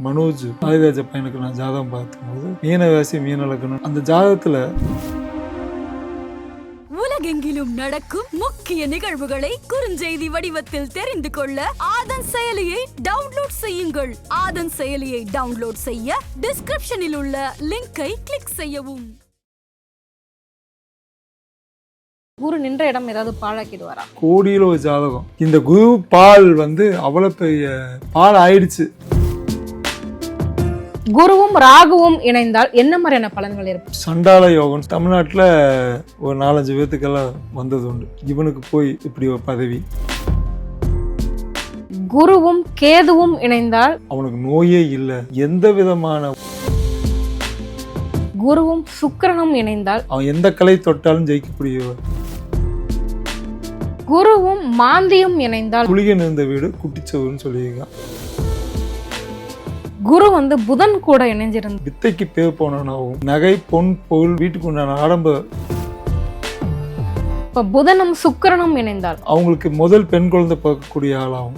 மனோஜ் ஆதிராஜ பையனுக்கு நான் ஜாதகம் பார்க்கும்போது மீனராசி மீனலக்கணம் அந்த ஜாதகத்துல உலகெங்கிலும் நடக்கும் முக்கிய நிகழ்வுகளை குறுஞ்செய்தி வடிவத்தில் தெரிந்து கொள்ள ஆதன் செயலியை டவுன்லோட் செய்யுங்கள். ஆதன் செயலியை டவுன்லோட் செய்ய டிஸ்கிரிப்ஷனில் உள்ள லிங்கை கிளிக் செய்யவும். குரு நின்ற இடம் ஏதாவது பாழாக்கிடுவாரா? கோடியில ஒரு ஜாதகம் இந்த குரு பால் அவ்வளவு பெரிய பால் ஆயிடுச்சு. குருவும் ராகுவும் இணைந்தால் என்ன மாதிரியான பலன்கள் ஏற்படும்? சண்டால யோகம் தமிழ்நாட்டில் ஒரு 4-5 பேர்த்துக்கெல்லாம் வந்தது உண்டு. இவனுக்கு போய் இப்படி ஒரு பதவி. குருவும் கேதுவும் இணைந்தால் அவனுக்கு நோயே இல்லை, எந்த விதமான. குருவும் சுக்கிரனும் இணைந்தால் அவன் எந்த கலை தொட்டாலும் ஜெயிக்கக்கூடிய. குருவும் மாந்தியும் இணைந்தால் குளிகன் இருந்த வீடு குட்டிச்சவுன்னு சொல்லியிருக்கான். குரு புதன் கூட இணைஞ்சிருந்து வித்தைக்கு பேர் போனாவும் நகை பொன் பொருள் வீட்டுக்கு உண்டான ஆடம்பரம். இப்ப புதனும் சுக்கிரனும் இணைந்தால் அவங்களுக்கு முதல் பெண் குழந்தை பார்க்கக்கூடிய ஆளாகும்.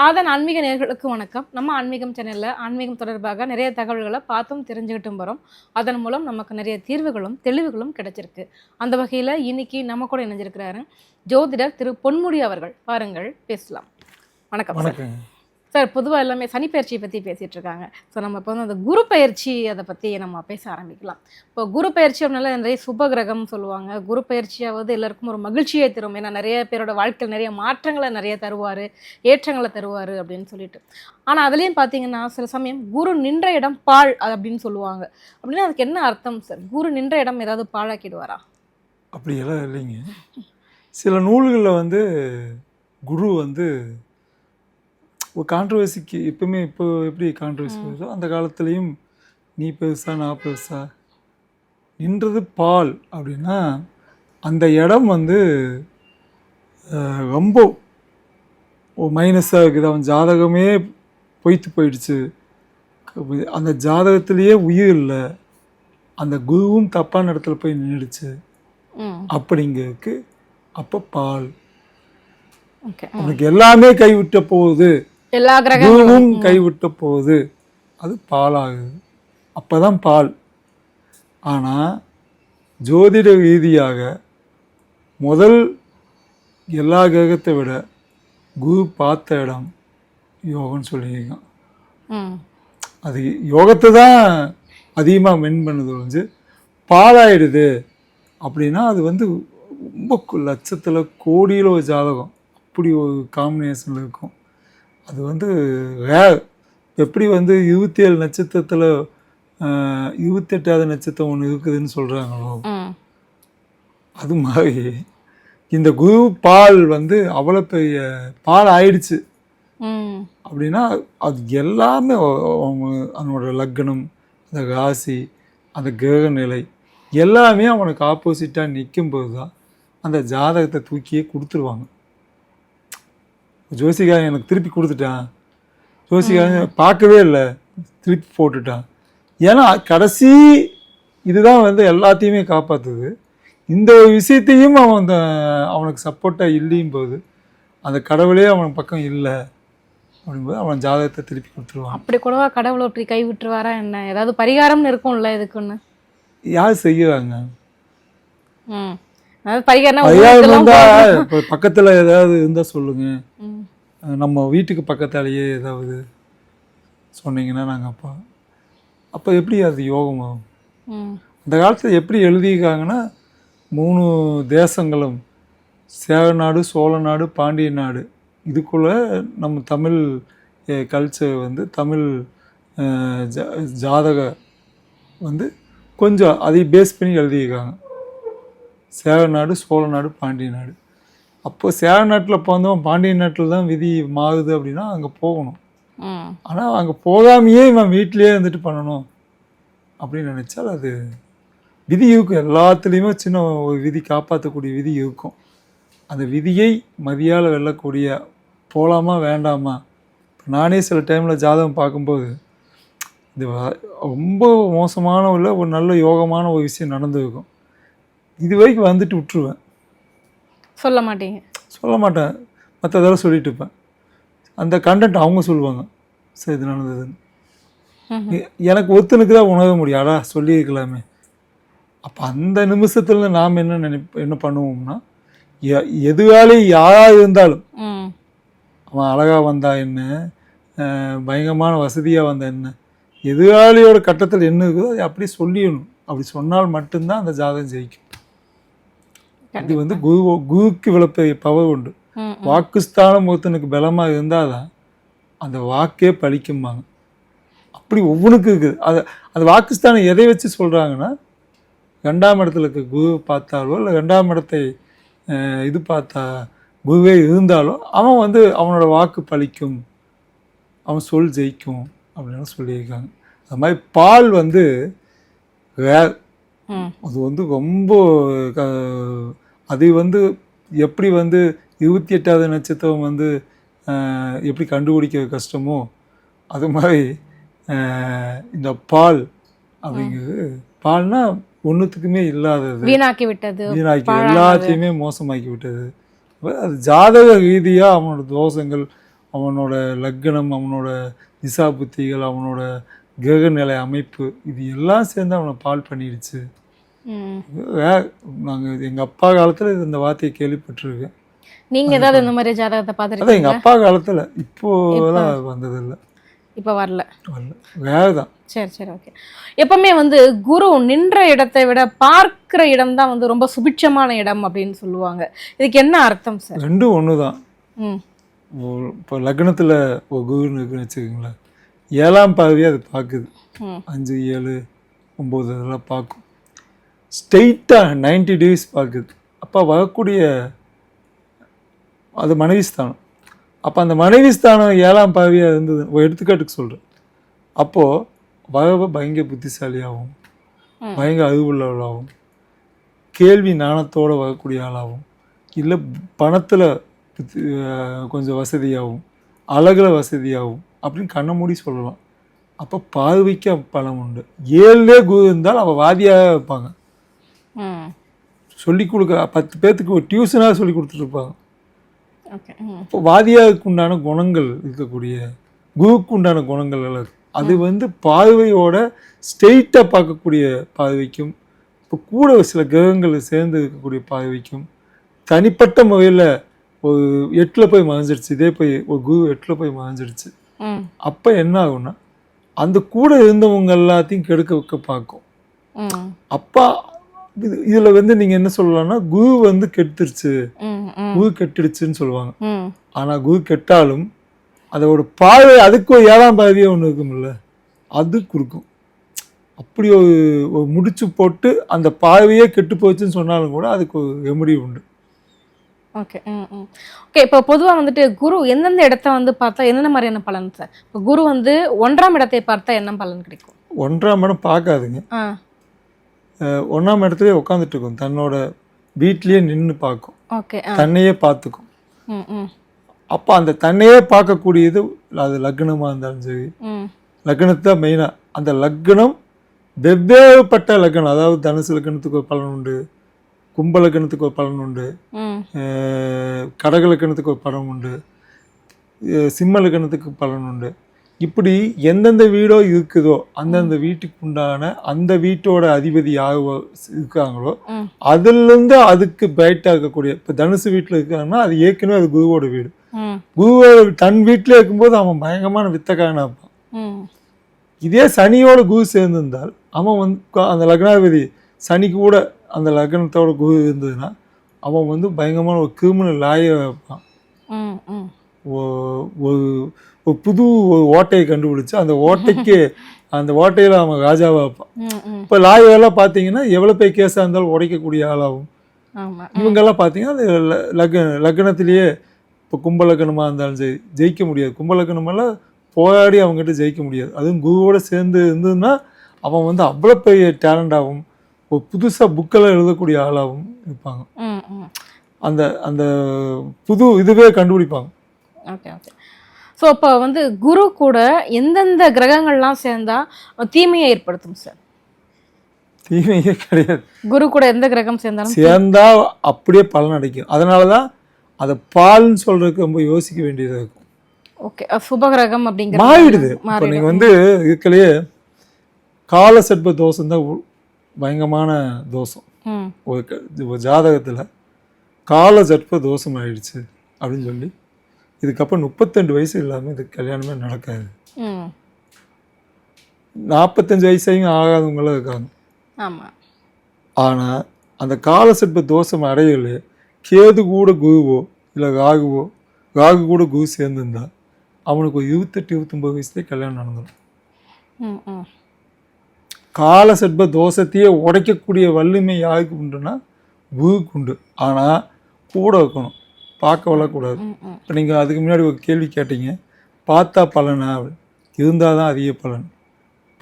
ஆதன் ஆன்மீக நேயர்களுக்கு வணக்கம். நம்ம ஆன்மீகம் சேனல்ல ஆன்மீகம் தொடர்பாக நிறைய தகவல்களை பார்த்தும் தெரிஞ்சுக்கிட்டும் வரோம். அதன் மூலம் நமக்கு நிறைய தீர்வுகளும் தெளிவுகளும் கிடைச்சிருக்கு. அந்த வகையில இன்னைக்கு நம்ம கூட இணைஞ்சிருக்கிறாரு ஜோதிடர் திரு பொன்முடி அவர்கள். பாருங்கள், பேசலாம். வணக்கம். வணக்கம் சார். பொதுவாக எல்லாமே சனி பயிற்சியை பற்றி பேசிகிட்டு இருக்காங்க. ஸோ நம்ம இப்போ அந்த குரு பயிற்சி அதை பற்றி நம்ம பேச ஆரம்பிக்கலாம். இப்போ குரு பயிற்சி அப்படின்னால நிறைய சுப கிரகம் சொல்லுவாங்க. குரு பயிற்சியாவது எல்லாருக்கும் ஒரு மகிழ்ச்சியை தரும். ஏன்னா நிறைய பேரோட வாழ்க்கையில் நிறைய மாற்றங்களை நிறைய தருவார், ஏற்றங்களை தருவார் அப்படின்னு சொல்லிட்டு. ஆனால் அதுலேயும் பார்த்தீங்கன்னா சில சமயம் குரு நின்ற இடம் பாழ் அப்படின்னு சொல்லுவாங்க. அப்படின்னா அதுக்கு என்ன அர்த்தம் சார்? குரு நின்ற இடம் ஏதாவது பாழாக்கிடுவாரா? அப்படியெல்லாம் இல்லைங்க. சில நூல்களில் குரு ஒரு கான்ட்ரவர்சிக்கு எப்பவுமே இப்போ எப்படி கான்ட்ரவர்சி வருதோ அந்த காலத்துலேயும் நீ பெருசா நான் பெருசா நின்றது பால் அப்படின்னா அந்த இடம் ரொம்ப மைனஸாக இருக்குது. அவன் ஜாதகமே பொய்த்து போயிடுச்சு, அந்த ஜாதகத்திலேயே உயிர் இல்லை, அந்த குருவும் தப்பான இடத்துல போய் நின்றுடுச்சு அப்படிங்கிறதுக்கு அப்போ பால். அவனுக்கு எல்லாமே கைவிட்ட போகுது, எல்லா கிரகமும் கைவிட்ட போகுது, அது பாலாகுது, அப்போதான் பால். ஆனால் ஜோதிட ரீதியாக முதல் எல்லா கிரகத்தை விட குரு பார்த்த இடம் யோகம்னு சொல்லியிருக்கான். அது யோகத்தை தான் அதிகமாக மென் பண்ணுது ஒழிஞ்சு பாலாயிடுது அப்படின்னா அது ரொம்ப லட்சத்தில் கோடியில் ஒரு ஜாதகம் அப்படி ஒரு காம்பினேஷனில் இருக்கும். அது ரேர். எப்படி 27 நட்சத்திரத்தில் 28வது நட்சத்திரம் ஒன்று இருக்குதுன்னு சொல்கிறாங்களோ அது மாதிரி இந்த குரு பால் அவ்வளோ பெரிய பால் ஆயிடுச்சு அப்படின்னா அது எல்லாமே அவனோட லக்னம், அந்த ராசி, அந்த கிரக நிலை எல்லாமே அவனுக்கு ஆப்போசிட்டாக நிற்கும்போது தான் அந்த ஜாதகத்தை தூக்கியே கொடுத்துருவாங்க. ஜோசிகாரன் எனக்கு திருப்பி கொடுத்துட்டான், ஜோசிகாரன் பார்க்கவே இல்லை திருப்பி போட்டுட்டான். ஏன்னா கடைசி இதுதான் எல்லாத்தையுமே காப்பாற்றுது. இந்த விஷயத்தையும் அவனுக்கு சப்போர்ட்டாக இல்லையும் போது அந்த கடவுளே அவன் பக்கம் இல்லை அப்படிங்கும்போது அவன் ஜாதகத்தை திருப்பி கொடுத்துருவான். அப்படி கூடவா கடவுளை அப்படி கை விட்டுருவாரா என்ன? ஏதாவது பரிகாரம்னு இருக்கும்ல இதுக்குன்னு? யார் செய்கிறாங்க? பரிகாரம் பக்கத்தில் ஏதாவது இருந்தால் சொல்லுங்க, நம்ம வீட்டுக்கு பக்கத்தாலேயே ஏதாவது சொன்னீங்கன்னா நாங்கள் அப்போ எப்படி அது யோகமாகும்? அந்த காலத்தில் எப்படி எழுதியிருக்காங்கன்னா 3 தேசங்களும் சேர நாடு, சோழ நாடு, பாண்டிய நாடு, இதுக்குள்ளே நம்ம தமிழ் கல்ச்சர் தமிழ் ஜாதக கொஞ்சம் அதை பேஸ் பண்ணி எழுதியிருக்காங்க. சேர நாடு, சோழ நாடு, பாண்டிய நாடு. அப்போ சேர நாட்டில் பிறந்தவன் பாண்டிய நாட்டில் தான் விதி மாறுது அப்படின்னா அங்கே போகணும். ஆனால் அங்கே போகாமையே இவன் வீட்டிலேயே பண்ணணும் அப்படின்னு நினச்சால் அது விதி இருக்கும். எல்லாத்துலேயுமே சின்ன ஒரு விதி, காப்பாற்றக்கூடிய விதி இருக்கும். அந்த விதியை மதியால் வெல்லக்கூடிய போகலாமா வேண்டாமா. நானே சில டைமில் ஜாதகம் பார்க்கும்போது இது ரொம்ப மோசமான ஒரு நல்ல யோகமான ஒரு விஷயம் நடந்துருக்கும், இது வரைக்கும் விட்டுருவேன். சொல்ல மாட்டேன், மற்றதெல்லாம் சொல்லிட்டு இருப்பேன். அந்த கண்டென்ட் அவங்க சொல்லுவாங்க, சார் இது நடந்ததுன்னு. எனக்கு ஒருத்தனுக்கு தான் உணர முடியாதா, சொல்லியிருக்கலாமே. அப்போ அந்த நிமிஷத்துல நாம் என்ன பண்ணுவோம்னா, எதுவாலே யாராக இருந்தாலும், அவன் அழகாக வந்தா என்ன, பயங்கரமான வசதியாக வந்தா என்ன, எதிராளியோட கட்டத்தில் என்ன இருக்குதோ அதை அப்படியே சொல்லிடணும். அப்படி சொன்னால் மட்டும்தான் அந்த ஜாதகம் ஜெயிக்கும். இது வந்து குருவுக்கு விளப்பெரிய பவர் உண்டு. வாக்குஸ்தானம் ஒருத்தனுக்கு பலமாக இருந்தால் தான் அந்த வாக்கே பலிக்கும்பாங்க. அப்படி ஒவ்வொன்றுக்கு இருக்குது. அந்த வாக்குஸ்தானம் எதை வச்சு சொல்கிறாங்கன்னா, 2ஆம் இடத்துல இருக்க குரு பார்த்தாலோ இல்லை 2ஆம் இடத்தை இது பார்த்தா குருவே இருந்தாலோ அவன் வந்து அவனோட வாக்கு பலிக்கும், அவன் சொல் ஜெயிக்கும் அப்படின்னு சொல்லியிருக்காங்க. அது மாதிரி பால் வந்து அது வந்து ரொம்ப அது வந்து எப்படி வந்து 28வது நட்சத்திரம் வந்து எப்படி கண்டுபிடிக்க கஷ்டமோ அது மாதிரி இந்த பால் அப்படிங்கிறது, பால்னா ஒன்றுத்துக்குமே இல்லாதது, வீணாக்கி விட்டது, வீணாக்கி எல்லாத்தையுமே மோசமாக்கி விட்டது. அது ஜாதக ரீதியாக அவனோட தோஷங்கள், அவனோட லக்னம், அவனோட திசா புத்திகள், அவனோட கிரக நிலை அமைப்பு, இது எல்லாம் சேர்ந்து அவனை பால் பண்ணிடுச்சு. நாங்கள் எங்கள் அப்பா காலத்தில் இந்த வார்த்தையை கேள்விப்பட்டிருக்கேன். நீங்கள் ஏதாவது இந்த மாதிரி ஜாதகத்தை பார்த்துருக்கீங்க? அதான் எங்கள் அப்பா காலத்தில், இப்போலாம் வந்ததில்லை, இப்போ வரல. வேறு தான். சரி சரி, ஓகே. எப்பவுமே வந்து குரு நின்ற இடத்தை விட பார்க்குற இடம் தான் வந்து ரொம்ப சுபிட்சமான இடம் அப்படின்னு சொல்லுவாங்க. இதுக்கு என்ன அர்த்தம் சார்? ரெண்டும் ஒன்று தான். இப்போ லக்னத்தில் ஒரு குருன்னு இருக்குன்னு வச்சுக்கோங்களேன், 7ஆம் பார்வையாக அது பார்க்குது, 5, 7, 9 அதெல்லாம் பார்க்கும். ஸ்ட்ரெயிட்டாக 90 டிகிரிஸ் பார்க்குது. அப்போ வரக்கூடிய அது மனைவி ஸ்தானம். அப்போ அந்த மனைவி ஸ்தானம் 7ஆம் பார்வையாக இருந்தது, ஒரு எடுத்துக்காட்டுக்கு சொல்கிறேன். அப்போது வரவ பயங்கர புத்திசாலியாகவும், பயங்கர அறிவுள்ளவளாகவும், கேள்வி ஞானத்தோடு வரக்கூடிய ஆளாகவும், இல்லை பணத்தில் கொஞ்சம் வசதியாகவும், அழகில் வசதியாகவும் அப்படின்னு கண்ணை மூடி சொல்லலாம். அப்போ பார்வைக்கு பலம் உண்டு. 7லே குரு இருந்தால் அவள் வாதியாக வைப்பாங்க, சொல்லி கொடுக்க 10 பேர்த்துக்கு ஒரு டியூஷனாக சொல்லி கொடுத்துட்ருப்பாங்க. இப்போ வாதியாவுக்கு உண்டான குணங்கள் இருக்கக்கூடிய, குருவுக்கு உண்டான குணங்கள் எல்லாம் இருக்குது. அது வந்து பார்வையோட ஸ்ட்ரெயிட்டாக பார்க்கக்கூடிய பார்வைக்கும், இப்போ கூட சில கிரகங்கள் சேர்ந்து இருக்கக்கூடிய பார்வைக்கும், தனிப்பட்ட முறையில் ஒரு 8ல் போய் மறைஞ்சிடுச்சு, இதே போய் ஒரு குரு 8ல் போய் மறைஞ்சிடுச்சு. அப்போ என்ன ஆகும்னா, அந்த கூட இருந்தவங்க எல்லாத்தையும் கெடுக்க வைக்க பார்க்கும். அப்பா இதில் வந்து நீங்கள் என்ன சொல்லலாம்னா, குரு வந்து கெட்டுருச்சு, குரு கெட்டுடுச்சுன்னு சொல்லுவாங்க. ஆனால் குரு கெட்டாலும் அதோட பார்வை, அதுக்கு ஒரு 7ஆம் பார்வையாக ஒன்று இருக்கும்ல, அது கொடுக்கும். அப்படி ஒரு முடிச்சு போட்டு அந்த பார்வையே கெட்டு போச்சுன்னு சொன்னாலும் கூட அதுக்கு ஒரு ரெமெடி உண்டு. Okay okay. இப்போ பொதுவாக வந்துட்டு குரு எந்தெந்த இடத்த வந்து பார்த்தா என்னென்ன மாதிரியான பலன் சார்? இப்போ குரு வந்து 1ஆம் இடத்தை பார்த்தா என்ன பலன் கிடைக்கும்? 1ஆம் இடம் பார்க்காதுங்க, 1ஆம் இடத்துலேயே உட்காந்துட்டு இருக்கும், தன்னோட வீட்லேயே நின்று பார்க்கும், தன்னையே பார்த்துக்கும். அப்போ அந்த தன்னையே பார்க்கக்கூடியது, அது லக்னமாக இருந்தாலும் சரி, லக்னத்தை தான் மெயினாக. அந்த லக்னம் வெவ்வேறுபட்ட லக்னம், அதாவது தனுசு லக்னத்துக்கு ஒரு பலன் உண்டு, கும்ப லக்னத்துக்கு ஒரு பலன் உண்டு, கடக லக்னத்துக்கு ஒரு பலன் உண்டு, சிம்ம லக்னத்துக்கு பலன் உண்டு. இப்படி எந்தெந்த வீடோ இருக்குதோ அந்தந்த வீட்டுக்கு உண்டான அந்த வீட்டோட அதிபதி யார் இருக்காங்களோ அதுலேருந்து அதுக்கு பிரைட்டாக இருக்கக்கூடிய, இப்போ தனுசு வீட்டில் இருக்காங்கன்னா அது ஏற்கனவே அது குருவோட வீடு. குருவோட தன் வீட்டில் இருக்கும்போது அவன் பயங்கரமான வித்தக்காரனாக இருப்பான். இதே சனியோட குரு சேர்ந்திருந்தால் அவன் வந்து அந்த லக்னாதிபதி சனி கூட அந்த லக்னத்தோட குரு இருந்ததுன்னா அவன் வந்து பயங்கரமான ஒரு கிரிமினல் லாயை வைப்பான். ஒரு புது ஒரு ஓட்டையை கண்டுபிடிச்சு அந்த ஓட்டைக்கு அந்த ஓட்டையில் அவன் ராஜாவாக வைப்பான். இப்போ லாயெல்லாம் பார்த்தீங்கன்னா எவ்வளோ போய் கேஸாக இருந்தாலும் உடைக்கக்கூடிய ஆளாகும். இவங்கெல்லாம் பார்த்தீங்கன்னா அது லக்னத்திலேயே, இப்போ கும்ப லக்னமாக இருந்தாலும் சரி ஜெயிக்க முடியாது, கும்ப லக்னமெல்லாம் போராடி அவங்ககிட்ட ஜெயிக்க முடியாது. அதுவும் குருவோட சேர்ந்து இருந்ததுன்னா அவன் வந்து அவ்வளோ பெரிய டேலண்டாகவும் ஒரு புதுசாக புக்கெல்லாம் எழுதக்கூடிய ஆளாகவும் இருப்பாங்க. அந்த அந்த புது இதுவே கண்டுபிடிப்பாங்க. Okay okay. ஸோ இப்போ வந்து குரு கூட எந்தெந்த கிரகங்கள்லாம் சேர்ந்தா தீமையை ஏற்படுத்தும் சார்? தீமையே கிடையாது. குரு கூட எந்த கிரகம் சேர்ந்தா அப்படியே பலன் அடைக்கும். அதனால தான் அதை பால்னு சொல்றதுக்கு ரொம்ப யோசிக்க வேண்டியதாக இருக்கும். ஓகே, சுபகிரகம் அப்படிங்கிறது மாறிடுது. இப்போ நீங்கள் வந்து இதுக்கலையே காலசர்ப்ப தோஷம் தான் பயங்கரமான தோஷம். ஒரு ஜாதகத்தில் காலசர்ப்ப தோஷம் ஆயிடுச்சு அப்படின்னு சொல்லி இதுக்கப்புறம் 32 வயசு இல்லாமல் இது கல்யாணமே நடக்காது. 45 வயசையும் ஆகாதவங்களும் இருக்காங்க. ஆமாம். ஆனால் அந்த காலசர்ப்ப தோஷம் அடையல கேது கூட குருவோ இல்லை ராகு கூட குரு சேர்ந்துருந்தா அவனுக்கு ஒரு 28-29 வயசுலேயே கல்யாணம் நடந்துடும். காலசர்ப்ப தோஷத்தையே உடைக்கக்கூடிய வலிமை யாருக்கு உண்டுன்னா குருக்கு உண்டு. ஆனால் கூட இருக்கணும், பார்க்க வளரக்கூடாது. இப்போ நீங்கள் அதுக்கு முன்னாடி ஒரு கேள்வி கேட்டீங்க, பார்த்தா பலனா? இருந்தால் தான் அதிக பலன்.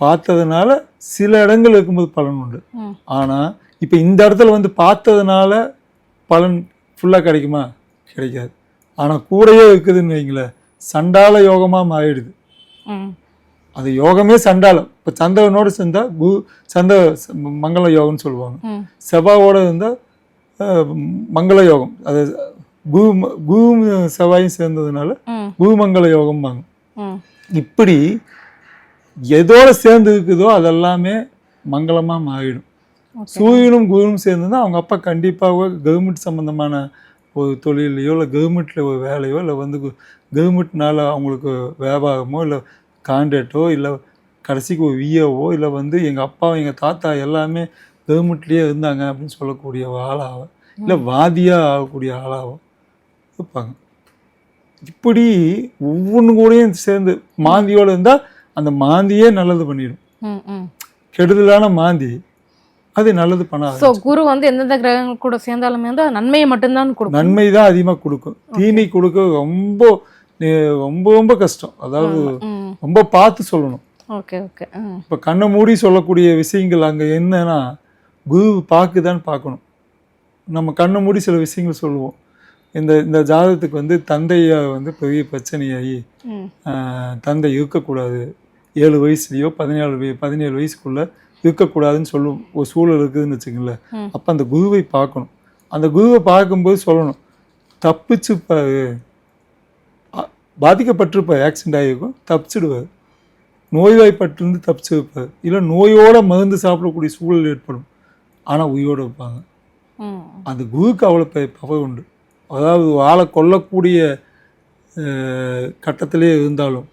பார்த்ததுனால சில இடங்கள் இருக்கும்போது பலன் உண்டு. ஆனால் இப்போ இந்த இடத்துல வந்து பார்த்ததுனால பலன் ஃபுல்லாக கிடைக்குமா? கிடைக்காது. ஆனால் கூடயே இருக்குதுன்னு வைங்களேன், சண்டால யோகமாக மாறிடுது. அது யோகமே சண்டாலம். இப்போ சந்திரனோடு சேர்ந்தா மங்கள யோகம்னு சொல்லுவாங்க. செவ்வாயோட இருந்தால் மங்கள யோகம். அது செவ்வாயும் சேர்ந்ததுனால பூமங்கள யோகம்பாங்க. இப்படி எதோட சேர்ந்து இருக்குதோ அதெல்லாமே மங்களமாக மாறிடும். சூரியனும் குருவும் சேர்ந்துதான் அவங்க அப்பா கண்டிப்பாக கவர்மெண்ட் சம்மந்தமான ஒரு தொழிலையோ இல்லை கவர்மெண்ட்டில் ஒரு வேலையோ இல்லை வந்து கவர்மெண்ட்னால அவங்களுக்கு வியாபாரமோ இல்லை கான்ட்ராக்டோ இல்லை கடைசிக்கு ஒரு விஏஓ இல்லை வந்து எங்கள் அப்பா எங்கள் தாத்தா எல்லாமே கவர்மெண்ட்லேயே இருந்தாங்க அப்படின்னு சொல்லக்கூடிய ஒரு ஆளாகும், இல்லை வாதியாக ஆகக்கூடிய ஆளாகும் இருப்பாங்க. இப்படி ஒவ்வொன்று கூடயும் சேர்ந்து மாந்தியோடு இருந்தால் அந்த மாந்தியே நல்லது பண்ணிடும். கெடுதலான மாந்தி அது நல்லது பண்ணாது. குரு வந்து எந்தெந்த கிரகங்கள் கூட சேர்ந்தாலுமே வந்து நன்மையை மட்டும்தான் கொடுக்கும். நன்மை தான் அதிகமாக கொடுக்கும். தீமை கொடுக்க ரொம்ப ரொம்ப ரொம்ப கஷ்டம். அதாவது ரொம்ப பார்த்து சொல்லணும். Okay okay. இப்போ கண்ணை மூடி சொல்லக்கூடிய விஷயங்கள் அங்கே என்னன்னா குரு பார்க்குதான்னு பார்க்கணும். நம்ம கண்ணை மூடி சில விஷயங்கள் சொல்லுவோம். இந்த ஜாதகத்துக்கு வந்து தந்தையை வந்து பெரிய பிரச்சனையாகி தந்தை இருக்கக்கூடாது, 7 வயசுலையோ 17 வயசுக்குள்ளே இருக்கக்கூடாதுன்னு சொல்லும் ஒரு சூழல் இருக்குதுன்னு வச்சுக்கங்களேன். அப்போ அந்த குருவை பார்க்கணும். அந்த குருவை பார்க்கும்போது சொல்லணும், தப்பிச்சுப்பாரு, பாதிக்கப்பட்டிருப்பார், ஆக்சிடென்ட் ஆகிருக்கும், தப்பிச்சுடுவார், நோய்வாய்ப்பட்டிருந்து தப்பிச்சு வைப்பார், இல்லை நோயோட மருந்து சாப்பிடக்கூடிய சூழல் ஏற்படும், ஆனால் உயிரோடு வைப்பாங்க. அந்த குருவுக்கு அவ்வளோ பவர் உண்டு. அதாவது ஆளை கொல்லக்கூடிய கட்டத்திலே இருந்தாலும்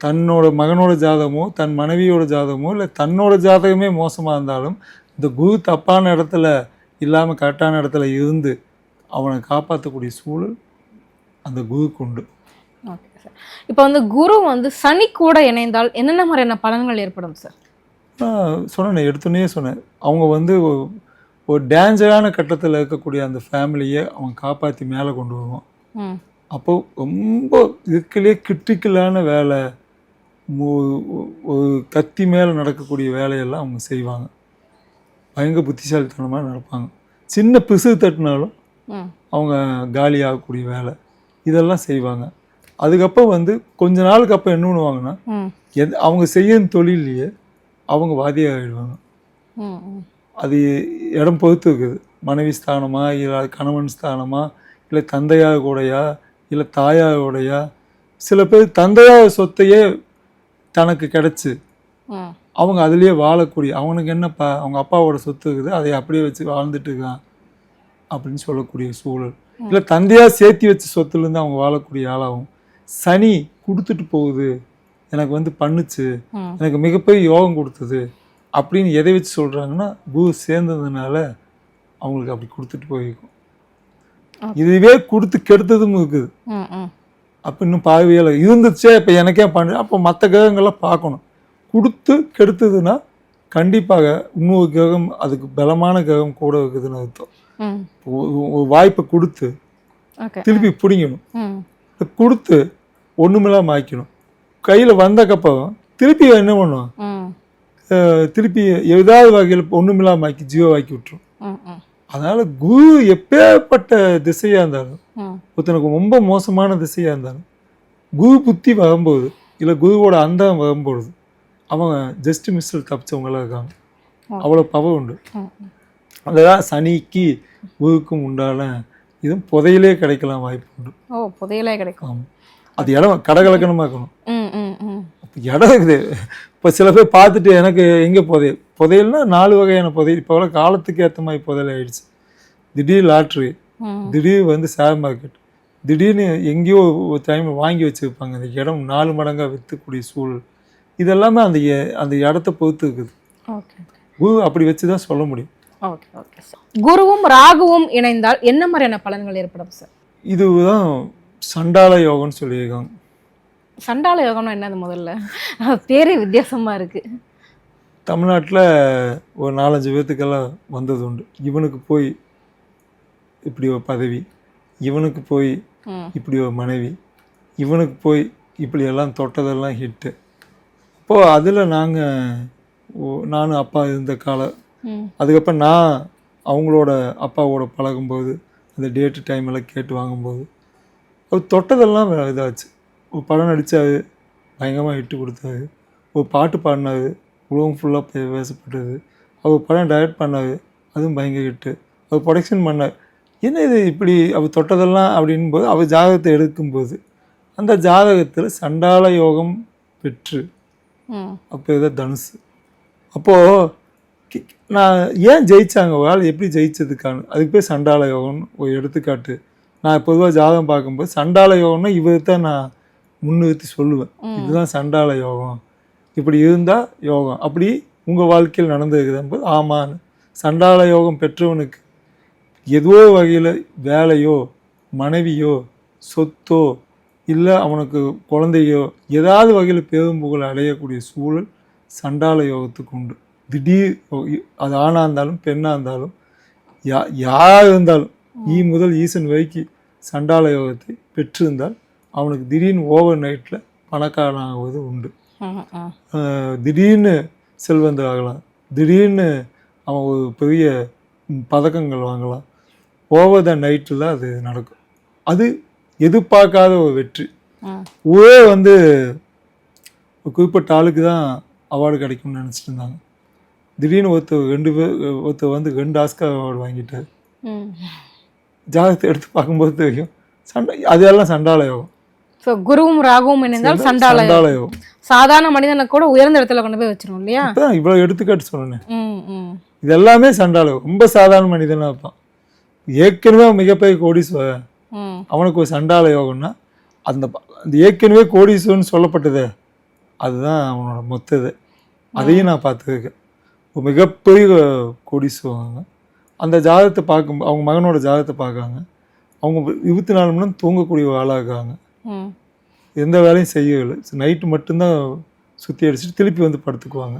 தன்னோட மகனோட ஜாதகமோ தன் மனைவியோட ஜாதகமோ இல்லை தன்னோட ஜாதகமே மோசமாக இருந்தாலும் இந்த குரு தப்பான இடத்துல இல்லாமல் கரெக்டான இடத்துல இருந்து அவனை காப்பாற்றக்கூடிய சூழல் அந்த குருக்கு உண்டு. Okay sir. இப்போ வந்து குரு வந்து சனி கூட இணைந்தால் என்னென்ன மாதிரியான பலன்கள் ஏற்படும் சார்? சொன்னேன், எடுத்துனே சொன்னேன். அவங்க வந்து ஒரு டேஞ்சரான கட்டத்தில் இருக்கக்கூடிய அந்த ஃபேமிலியை அவன் காப்பாற்றி மேலே கொண்டு வருவான். அப்போ ரொம்ப இதுக்குள்ளே கிரிட்டிக்கலான வேலை, ஒரு கத்தி மேலே நடக்கக்கூடிய வேலையெல்லாம் அவங்க செய்வாங்க. பயங்கர புத்திசாலித்தனமாக நடப்பாங்க. சின்ன பிசு தட்டினாலும் அவங்க காலி ஆகக்கூடிய வேலை இதெல்லாம் செய்வாங்க. அதுக்கப்புறம் வந்து கொஞ்ச நாளுக்கு அப்புறம் என்ன பண்ணுவாங்கன்னா அவங்க செய்யும் தொழிலையே அவங்க வாதியாக ஆகிடுவாங்க. அது இடம் பொறுத்து இருக்குது. மனைவி ஸ்தானமா, இல்லை கணவன் ஸ்தானமா, இல்லை தந்தையாக கூடையா, இல்லை தாயாக கூடையா. சில பேர் தந்தையாக சொத்தையே தனக்கு கிடச்சி அவங்க அதுலேயே வாழக்கூடிய, அவனுக்கு என்னப்பா அவங்க அப்பாவோட சொத்து இருக்குது அதை அப்படியே வச்சு வாழ்ந்துட்டு இருக்கான் அப்படின்னு சொல்லக்கூடிய சூழல். இல்லை தந்தையாக சேர்த்தி வச்ச சொத்துலேருந்து அவங்க வாழக்கூடிய ஆளாகும். சனி கொடுத்துட்டு போகுது, எனக்கு வந்து பண்ணுச்சு, எனக்கு மிகப்பெரிய யோகம் கொடுத்தது அப்படின்னு எதை வச்சு சொல்கிறாங்கன்னா குரு சேர்ந்ததுனால அவங்களுக்கு அப்படி கொடுத்துட்டு போயிருக்கும். இதுவே கொடுத்து கெடுத்ததும் இருக்குது. அப்போ இன்னும் பார்வையால் இருந்துச்சே இப்போ எனக்கே பண்ணு. அப்போ மற்ற கிரகங்கள்லாம் பார்க்கணும். கொடுத்து கெடுத்ததுன்னா கண்டிப்பாக இன்னொரு கிரகம் அதுக்கு பலமான கிரகம் கூட இருக்குதுன்னு அர்த்தம். ஒரு வாய்ப்பை கொடுத்து திருப்பி பிடிங்கணும், கொடுத்து ஒன்றுமெல்லாம் ஆக்கணும். கையில் வந்தக்கப்புறம் திருப்பி என்ன பண்ணுவோம், திருப்பி ஏதாவது வகையில் ஒன்றுமில்லாம ஆக்கி ஜீவோ ஆக்கி விட்டுரும். அதனால குரு எப்பேற்பட்ட திசையாக இருந்தாலும், ஒருத்தனுக்கு ரொம்ப மோசமான திசையாக இருந்தாலும் குரு புத்தி வரும்போது இல்லை குருவோட அந்தம் வரும்பொழுது அவங்க ஜஸ்ட் மிஸ்ஸில் தப்பிச்சவங்களாம் இருக்காங்க. அவ்வளோ பவர் உண்டு. அதுதான் சனிக்கு குருக்கும் உண்டான இதுவும் புதையிலே கிடைக்கலாம் வாய்ப்பு உண்டு. புதையிலே கிடைக்கும். அது இடம் கடகலக்கணமாக இருக்கணும். ம் ம் ம் அப்போ இடம் இருக்குது. இப்போ சில பேர் பார்த்துட்டு எனக்கு எங்கே புதையல் புதையல்னா 4 வகையான புதையல். இப்போ காலத்துக்கு ஏற்ற மாதிரி புதையல் ஆயிடுச்சு. திடீர் லாட்ரி, திடீர் வந்து ஷேர் மார்க்கெட், திடீர்னு எங்கேயோ ஒரு டைம் வாங்கி வச்சுருப்பாங்க. அந்த இடம் 4 மடங்காக விற்றுக்கூடிய சூழல், இதெல்லாமே அந்த இடத்த பொறுத்து இருக்குது. ஓகே குரு அப்படி வச்சு தான் சொல்ல முடியும். Okay okay sir. குருவும் ராகுவும் இணைந்தால் என்ன மாதிரியான பலன்கள் ஏற்படும் சார்? இதுதான் சண்டால யோகம்னு சொல்லியிருக்காங்க. சண்டால யோகம்னா என்னது? முதல்ல பேரே வித்தியாசமா இருக்கு. தமிழ்நாட்டில் ஒரு 4-5 பேர்த்துக்கெல்லாம் வந்தது உண்டு. இவனுக்கு போய் இப்படி ஒரு பதவி, இவனுக்கு போய் இப்படி ஒரு மனைவி, இவனுக்கு போய் இப்படி எல்லாம் தொட்டதெல்லாம் ஹிட்டு. அப்போது அதில் நானும் அப்பா இருந்த காலம், அதுக்கப்புறம் நான் அவங்களோட அப்பாவோட பழகும்போது அந்த டேட்டு டைம் எல்லாம் கேட்டு வாங்கும்போது அவர் தொட்டதெல்லாம் இதாச்சு. ஒரு படம் நடித்தாரு, பயங்கரமாக ஹிட்டு கொடுத்தாரு. ஒரு பாட்டு பாடினாரு, உலகம் ஃபுல்லாக பேசப்பட்டது. அவர் படம் டைரக்ட் பண்ணார், அதுவும் பயங்கர ஹிட்டு. அவர் ப்ரொடக்ஷன் பண்ணார். என்ன இது இப்படி அவர் தொட்டதெல்லாம் அப்படின்போது அவர் ஜாதகத்தை எடுக்கும்போது அந்த ஜாதகத்தில் சண்டால யோகம் பெற்று அப்போ இதை தனுசு. அப்போது நான் ஏன் ஜெயித்தாங்க ஒரு ஆள், எப்படி ஜெயிச்சதுக்கான அதுக்கு பேர் சண்டால யோகம்னு ஒரு எடுத்துக்காட்டு. நான் பொதுவாக ஜாதகம் பார்க்கும்போது சண்டால யோகம்னா இவர் தான் நான் முன்னிறுத்தி சொல்லுவேன். இதுதான் சண்டால யோகம், இப்படி இருந்தால் யோகம், அப்படி உங்கள் வாழ்க்கையில் நடந்துருக்குதும்போது ஆமான்னு. சண்டால யோகம் பெற்றவனுக்கு ஏதோ வகையில் வேலையோ மனைவியோ சொத்தோ இல்லை அவனுக்கு குழந்தையோ ஏதாவது வகையில் பெரும்புகழ் அடையக்கூடிய சூழல் சண்டால யோகத்துக்கு உண்டு. திடீர் அது ஆணாக இருந்தாலும் பெண்ணாக இருந்தாலும் யாராக இருந்தாலும் முதல் ஈசன் வரைக்கும் சண்டால யோகத்தை பெற்றிருந்தால் அவனுக்கு திடீர்னு ஓவர் நைட்டில் பணக்காரனாகுவது உண்டு. திடீர்னு செல்வந்தர் ஆகலாம், திடீர்னு அவன் ஒரு பெரிய பதக்கங்கள் வாங்கலாம். ஓவர் த நைட்டில் அது நடக்கும். அது எதிர்பார்க்காத ஒரு வெற்றி. ஒரே வந்து குறிப்பிட்ட ஆளுக்கு தான் அவார்டு கிடைக்கும்னு நினச்சிட்டு இருந்தாங்க. திடீர்னு ஒருத்தர் வந்து 2 ஆஸ்கார் அவார்டு வாங்கிட்டார். ஜாதகத்தை எடுத்து பார்க்கும்போது தெரியும் அதெல்லாம் சண்டால யோகம். ஸோ குருவும் ராகுவும் இணைந்தால் சண்டால யோகம். சாதாரண மனிதனை கூட உயர்ந்த இடத்துல கொண்டு போய் வச்சிரும் இல்லையா? இவ்வளோ எடுத்துக்காட்டு சொன்னேன். இது எல்லாமே சண்டால யோகம். ரொம்ப சாதாரண மனிதனாக இருப்பான், ஏற்கனவே மிகப்பெரிய கோடீஸ்வரன், அவனுக்கு ஒரு சண்டால யோகம்னா அந்த ஏற்கனவே கோடீஸ்வரன் சொல்லப்பட்டது அதுதான் அவனோட மொத்தது. அதையும் நான் பார்த்துருக்கேன். ஒரு மிகப்பெரிய கோடீஸ்வரங்க அந்த ஜாதகத்தை பார்க்கும், அவங்க மகனோட ஜாதகத்தை பார்க்குறாங்க. அவங்க 24 மணி நேரம் தூங்கக்கூடிய ஒரு ஆளாக இருக்காங்க. எந்த வேலையும் செய்யவில்லை, நைட்டு மட்டும்தான் சுற்றி அடிச்சுட்டு திருப்பி வந்து படுத்துக்குவாங்க.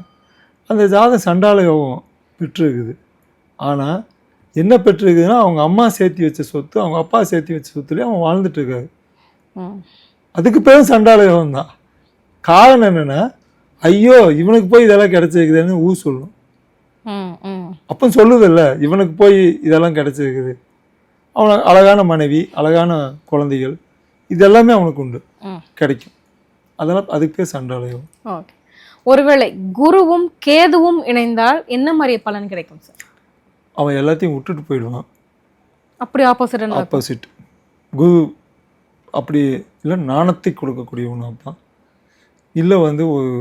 அந்த ஜாதகம் சண்டால யோகம் பெற்றிருக்குது. ஆனால் என்ன பெற்றிருக்குதுன்னா அவங்க அம்மா சேர்த்தி வச்ச சொத்து, அவங்க அப்பா சேர்த்தி வச்ச சொத்துலேயே அவன் வாழ்ந்துட்டு இருக்காரு. அதுக்கு பேரும் சண்டால யோகம் தான். காரணம் என்னென்னா, ஐயோ இவனுக்கு போய் இதெல்லாம் கிடைச்சிருக்குதுன்னு ஊர் சொல்லணும். அப்போ சொல்லுதில்ல, இவனுக்கு போய் இதெல்லாம் கிடைச்சிருக்குது, அவனுக்கு அழகான மனைவி, அழகான குழந்தைகள், இதெல்லாமே அவனுக்கு உண்டு, கிடைக்கும். அதெல்லாம் அதுக்கு பேர் சண்டால யோகம். ஓகே. ஒருவேளை குருவும் கேதுவும் இணைந்தால் என்ன மாதிரி பலன் கிடைக்கும் சார்? அவன் எல்லாத்தையும் விட்டுட்டு போயிடுவான். அப்படி ஆப்போசிட். குரு அப்படி இல்லை நாணத்தை கொடுக்கக்கூடியவன் இருப்பான், இல்லை வந்து ஒரு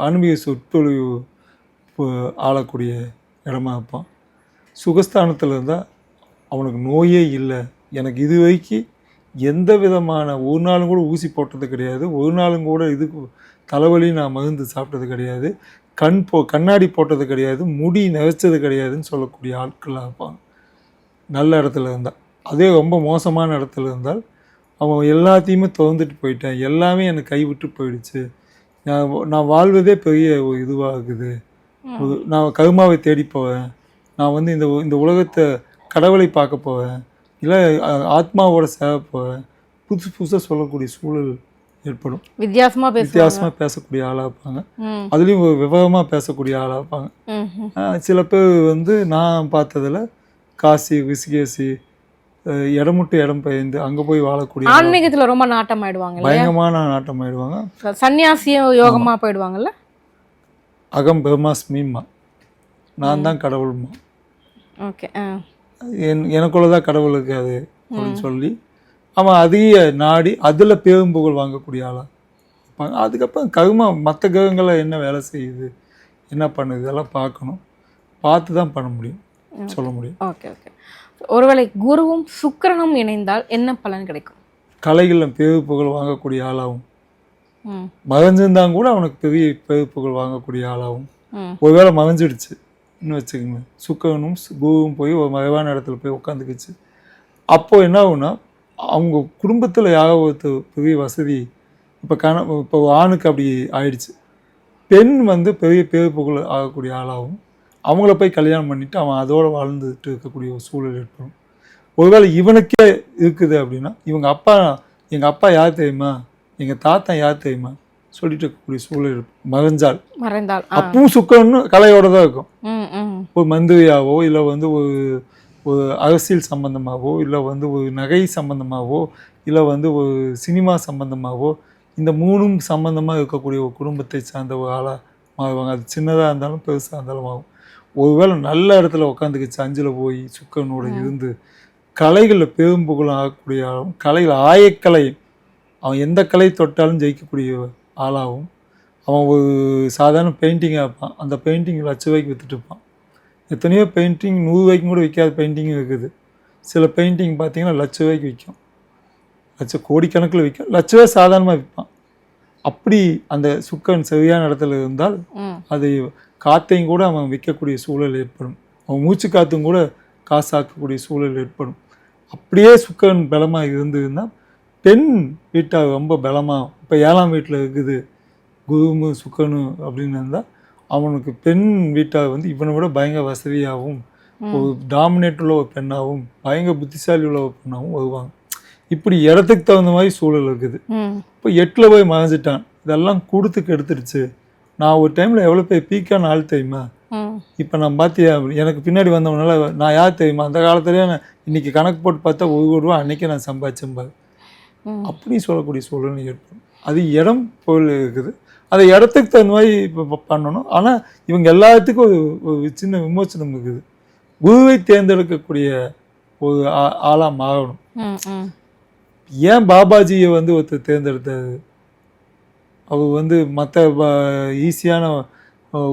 ஆன்மீக சொற்பொழிவு ஆளக்கூடிய இடமா இருப்பான். சுகஸ்தானத்தில் இருந்தால் அவனுக்கு நோயே இல்லை. எனக்கு இது வரைக்கும் எந்த விதமான ஒரு நாளும் கூட ஊசி போட்டது கிடையாது, ஒரு நாளும் கூட இதுக்கு தலைவலி நான் மருந்து சாப்பிட்டது கிடையாது, கண்ணாடி போட்டது கிடையாது, முடி நரைச்சது கிடையாதுன்னு சொல்லக்கூடிய ஆட்களாக இருப்பாங்க நல்ல இடத்துல இருந்தால். அதே ரொம்ப மோசமான இடத்துல இருந்தால் அவன் எல்லாத்தையுமே திறந்துட்டு போயிட்டேன், எல்லாமே எனக்கு கைவிட்டு போயிடுச்சு, நான் வாழ்வதே பெரிய ஒரு இதுவாக இருக்குது, நான் கருமாவை தேடி போவேன், நான் வந்து இந்த உலகத்தை கடவுளை பார்க்க போவேன், இல்லை ஆத்மாவோட சேவை போவேன், புதுசாக சொல்லக்கூடிய சூழல் ஏற்படும். வித்தியாசமாக பேசக்கூடிய ஆளாக இருப்பாங்க. அதுலேயும் விவரமாக பேசக்கூடிய ஆளாக இருப்பாங்க. சில பேர் வந்து நான் பார்த்ததில் காசி ரிஷிகேசி இடமுட்டு இடம் பெயர்ந்து அங்கே போய் வாழக்கூடிய ஆன்மீகத்தில் ரொம்ப நாட்டம் ஆயிடுவாங்க, பயங்கரமான நாட்டம் ஆயிடுவாங்க. சன்னியாசியும் யோகமாக போயிடுவாங்கல்ல. அகம் பிரம்மாஸ்மிமா, நான் தான் கடவுள்மா, ஓகே, எனக்குள்ளதான் கடவுள் இருக்காது அப்படின்னு சொல்லி அவன் அதிக நாடி அதில் பேரும் புகழ் வாங்கக்கூடிய ஆளாக இருப்பாங்க. அதுக்கப்புறம் கர்மா மற்ற கிரகங்களை என்ன வேலை செய்யுது, என்ன பண்ணுது, இதெல்லாம் பார்க்கணும். பார்த்து தான் பண்ண முடியும், சொல்ல முடியும். Okay okay. ஒருவேளை குருவும் சுக்கிரனும் இணைந்தால் என்ன பலன் கிடைக்கும்? கலைகளில் பேரு புகழ் வாங்கக்கூடிய ஆளாகும். ம் மறைஞ்சிருந்தாங்க கூட அவனுக்கு பெரிய பேரு புகழ் வாங்கக்கூடிய ஆளாகும். ம் ஒருவேளை மறைஞ்சிடுச்சு இன்னும் வச்சுக்கோங்க, சுக்கரனும் குருவும் போய் ஒரு மறைவான இடத்துல போய் உட்காந்துக்குச்சு. அப்போது என்ன ஆகுனா, அவங்க குடும்பத்தில் யாரோ ஒருத்தர் பெரிய வசதி, இப்போ ஆணுக்கு அப்படி ஆயிடுச்சு, பெண் வந்து பெரிய பேரு புகழ் ஆகக்கூடிய ஆளாகும். அவங்கள போய் கல்யாணம் பண்ணிவிட்டு அவன் அதோடு வாழ்ந்துட்டு இருக்கக்கூடிய ஒரு சூழல் ஏற்படும். ஒருவேளை இவனுக்கே இருக்குது அப்படின்னா, எங்கள் அப்பா யார் தெரியுமா, எங்கள் தாத்தா யார் தெரியுமா சொல்லிட்டு இருக்கக்கூடிய சூழல் இருக்கும். மறைந்தால் அப்பவும் சுக்கரன்னு கலையோட தான் இருக்கும். ஒரு மந்திரியாவோ இல்லை வந்து ஒரு அரசியல் சம்பந்தமாகவோ இல்லை வந்து ஒரு நகை சம்பந்தமாகவோ இல்லை வந்து ஒரு சினிமா சம்பந்தமாகவோ, இந்த மூணும் சம்பந்தமாக இருக்கக்கூடிய ஒரு குடும்பத்தை சார்ந்த ஒரு ஆளாக மாறுவாங்க. அது சின்னதாக இருந்தாலும் பெருசாக இருந்தாலும் ஆகும். ஒருவேளை நல்ல இடத்துல உட்காந்துக்கிச்சு, அஞ்சில் போய் சுக்கரனோட இருந்து கலைகளில் பெரும் புகழும் ஆகக்கூடிய ஆளாகவும், கலைகள் ஆயக்கலை, அவன் எந்த கலை தொட்டாலும் ஜெயிக்கக்கூடிய ஆளாகவும். அவன் ஒரு சாதாரண பெயிண்டிங்காக இருப்பான், அந்த பெயிண்டிங் ₹1,00,000 விற்றுட்டு இருப்பான். எத்தனையோ பெயிண்டிங் ₹100 கூட விற்காத பெயிண்டிங்கும் இருக்குது. சில பெயிண்டிங் பார்த்தீங்கன்னா ₹1,00,000 விற்கும், கோடிக்கணக்கில் விற்கும், ₹1,00,000 சாதாரணமாக விற்பான். அப்படி அந்த சுக்கரன் சரியான இடத்துல இருந்தால் அது காற்றையும் கூட அவன் விற்கக்கூடிய சூழல் ஏற்படும். அவன் மூச்சு காற்றும் கூட காசாக்கக்கூடிய சூழல் ஏற்படும். அப்படியே சுக்கரன் பலமாக இருந்ததுன்னா பெண் வீட்டாக ரொம்ப பலமாக, இப்போ 7ஆம் வீட்டில் இருக்குது குருவும் சுக்கரனும் அப்படின்னு இருந்தால் அவனுக்கு பெண் வீட்டாக வந்து இவனை விட பயங்கர வசதியாகவும் ஒரு டாமினேட் உள்ள ஒரு பெண்ணாகவும் பயங்கர புத்திசாலி உள்ள ஒரு பெண்ணாகவும் வருவாங்க. இப்படி இடத்துக்கு தகுந்த மாதிரி சூழல் இருக்குது. இப்போ 8ல் போய் மறைஞ்சிட்டான், இதெல்லாம் கொடுத்துக்கு எடுத்துடுச்சு. நான் ஒரு டைமில் எவ்வளோ பேர் பீக்கான ஆள் தெரியுமா, இப்போ நான் பார்த்தியா எனக்கு பின்னாடி வந்தவனால நான் யார் தெரியுமா, அந்த காலத்துலேயே நான் இன்றைக்கி கணக்கு போட்டு பார்த்தா ₹1 அன்றைக்கே நான் சம்பாதிச்சேன் அப்படி சொல்லக்கூடிய சூழல் ஏற்படும். அது இடம் பொருள் இருக்குது, அதை இடத்துக்கு தகுந்த மாதிரி இப்போ பண்ணணும். ஆனால் இவங்க எல்லாத்துக்கும் ஒரு சின்ன விமோசனம் இருக்குது. குருவை தேர்ந்தெடுக்கக்கூடிய ஒரு ஆளாக மாறணும். ஏன் பாபாஜியை வந்து ஒருத்தர் தேர்ந்தெடுத்தாரு, அவர் வந்து மற்ற ஈஸியான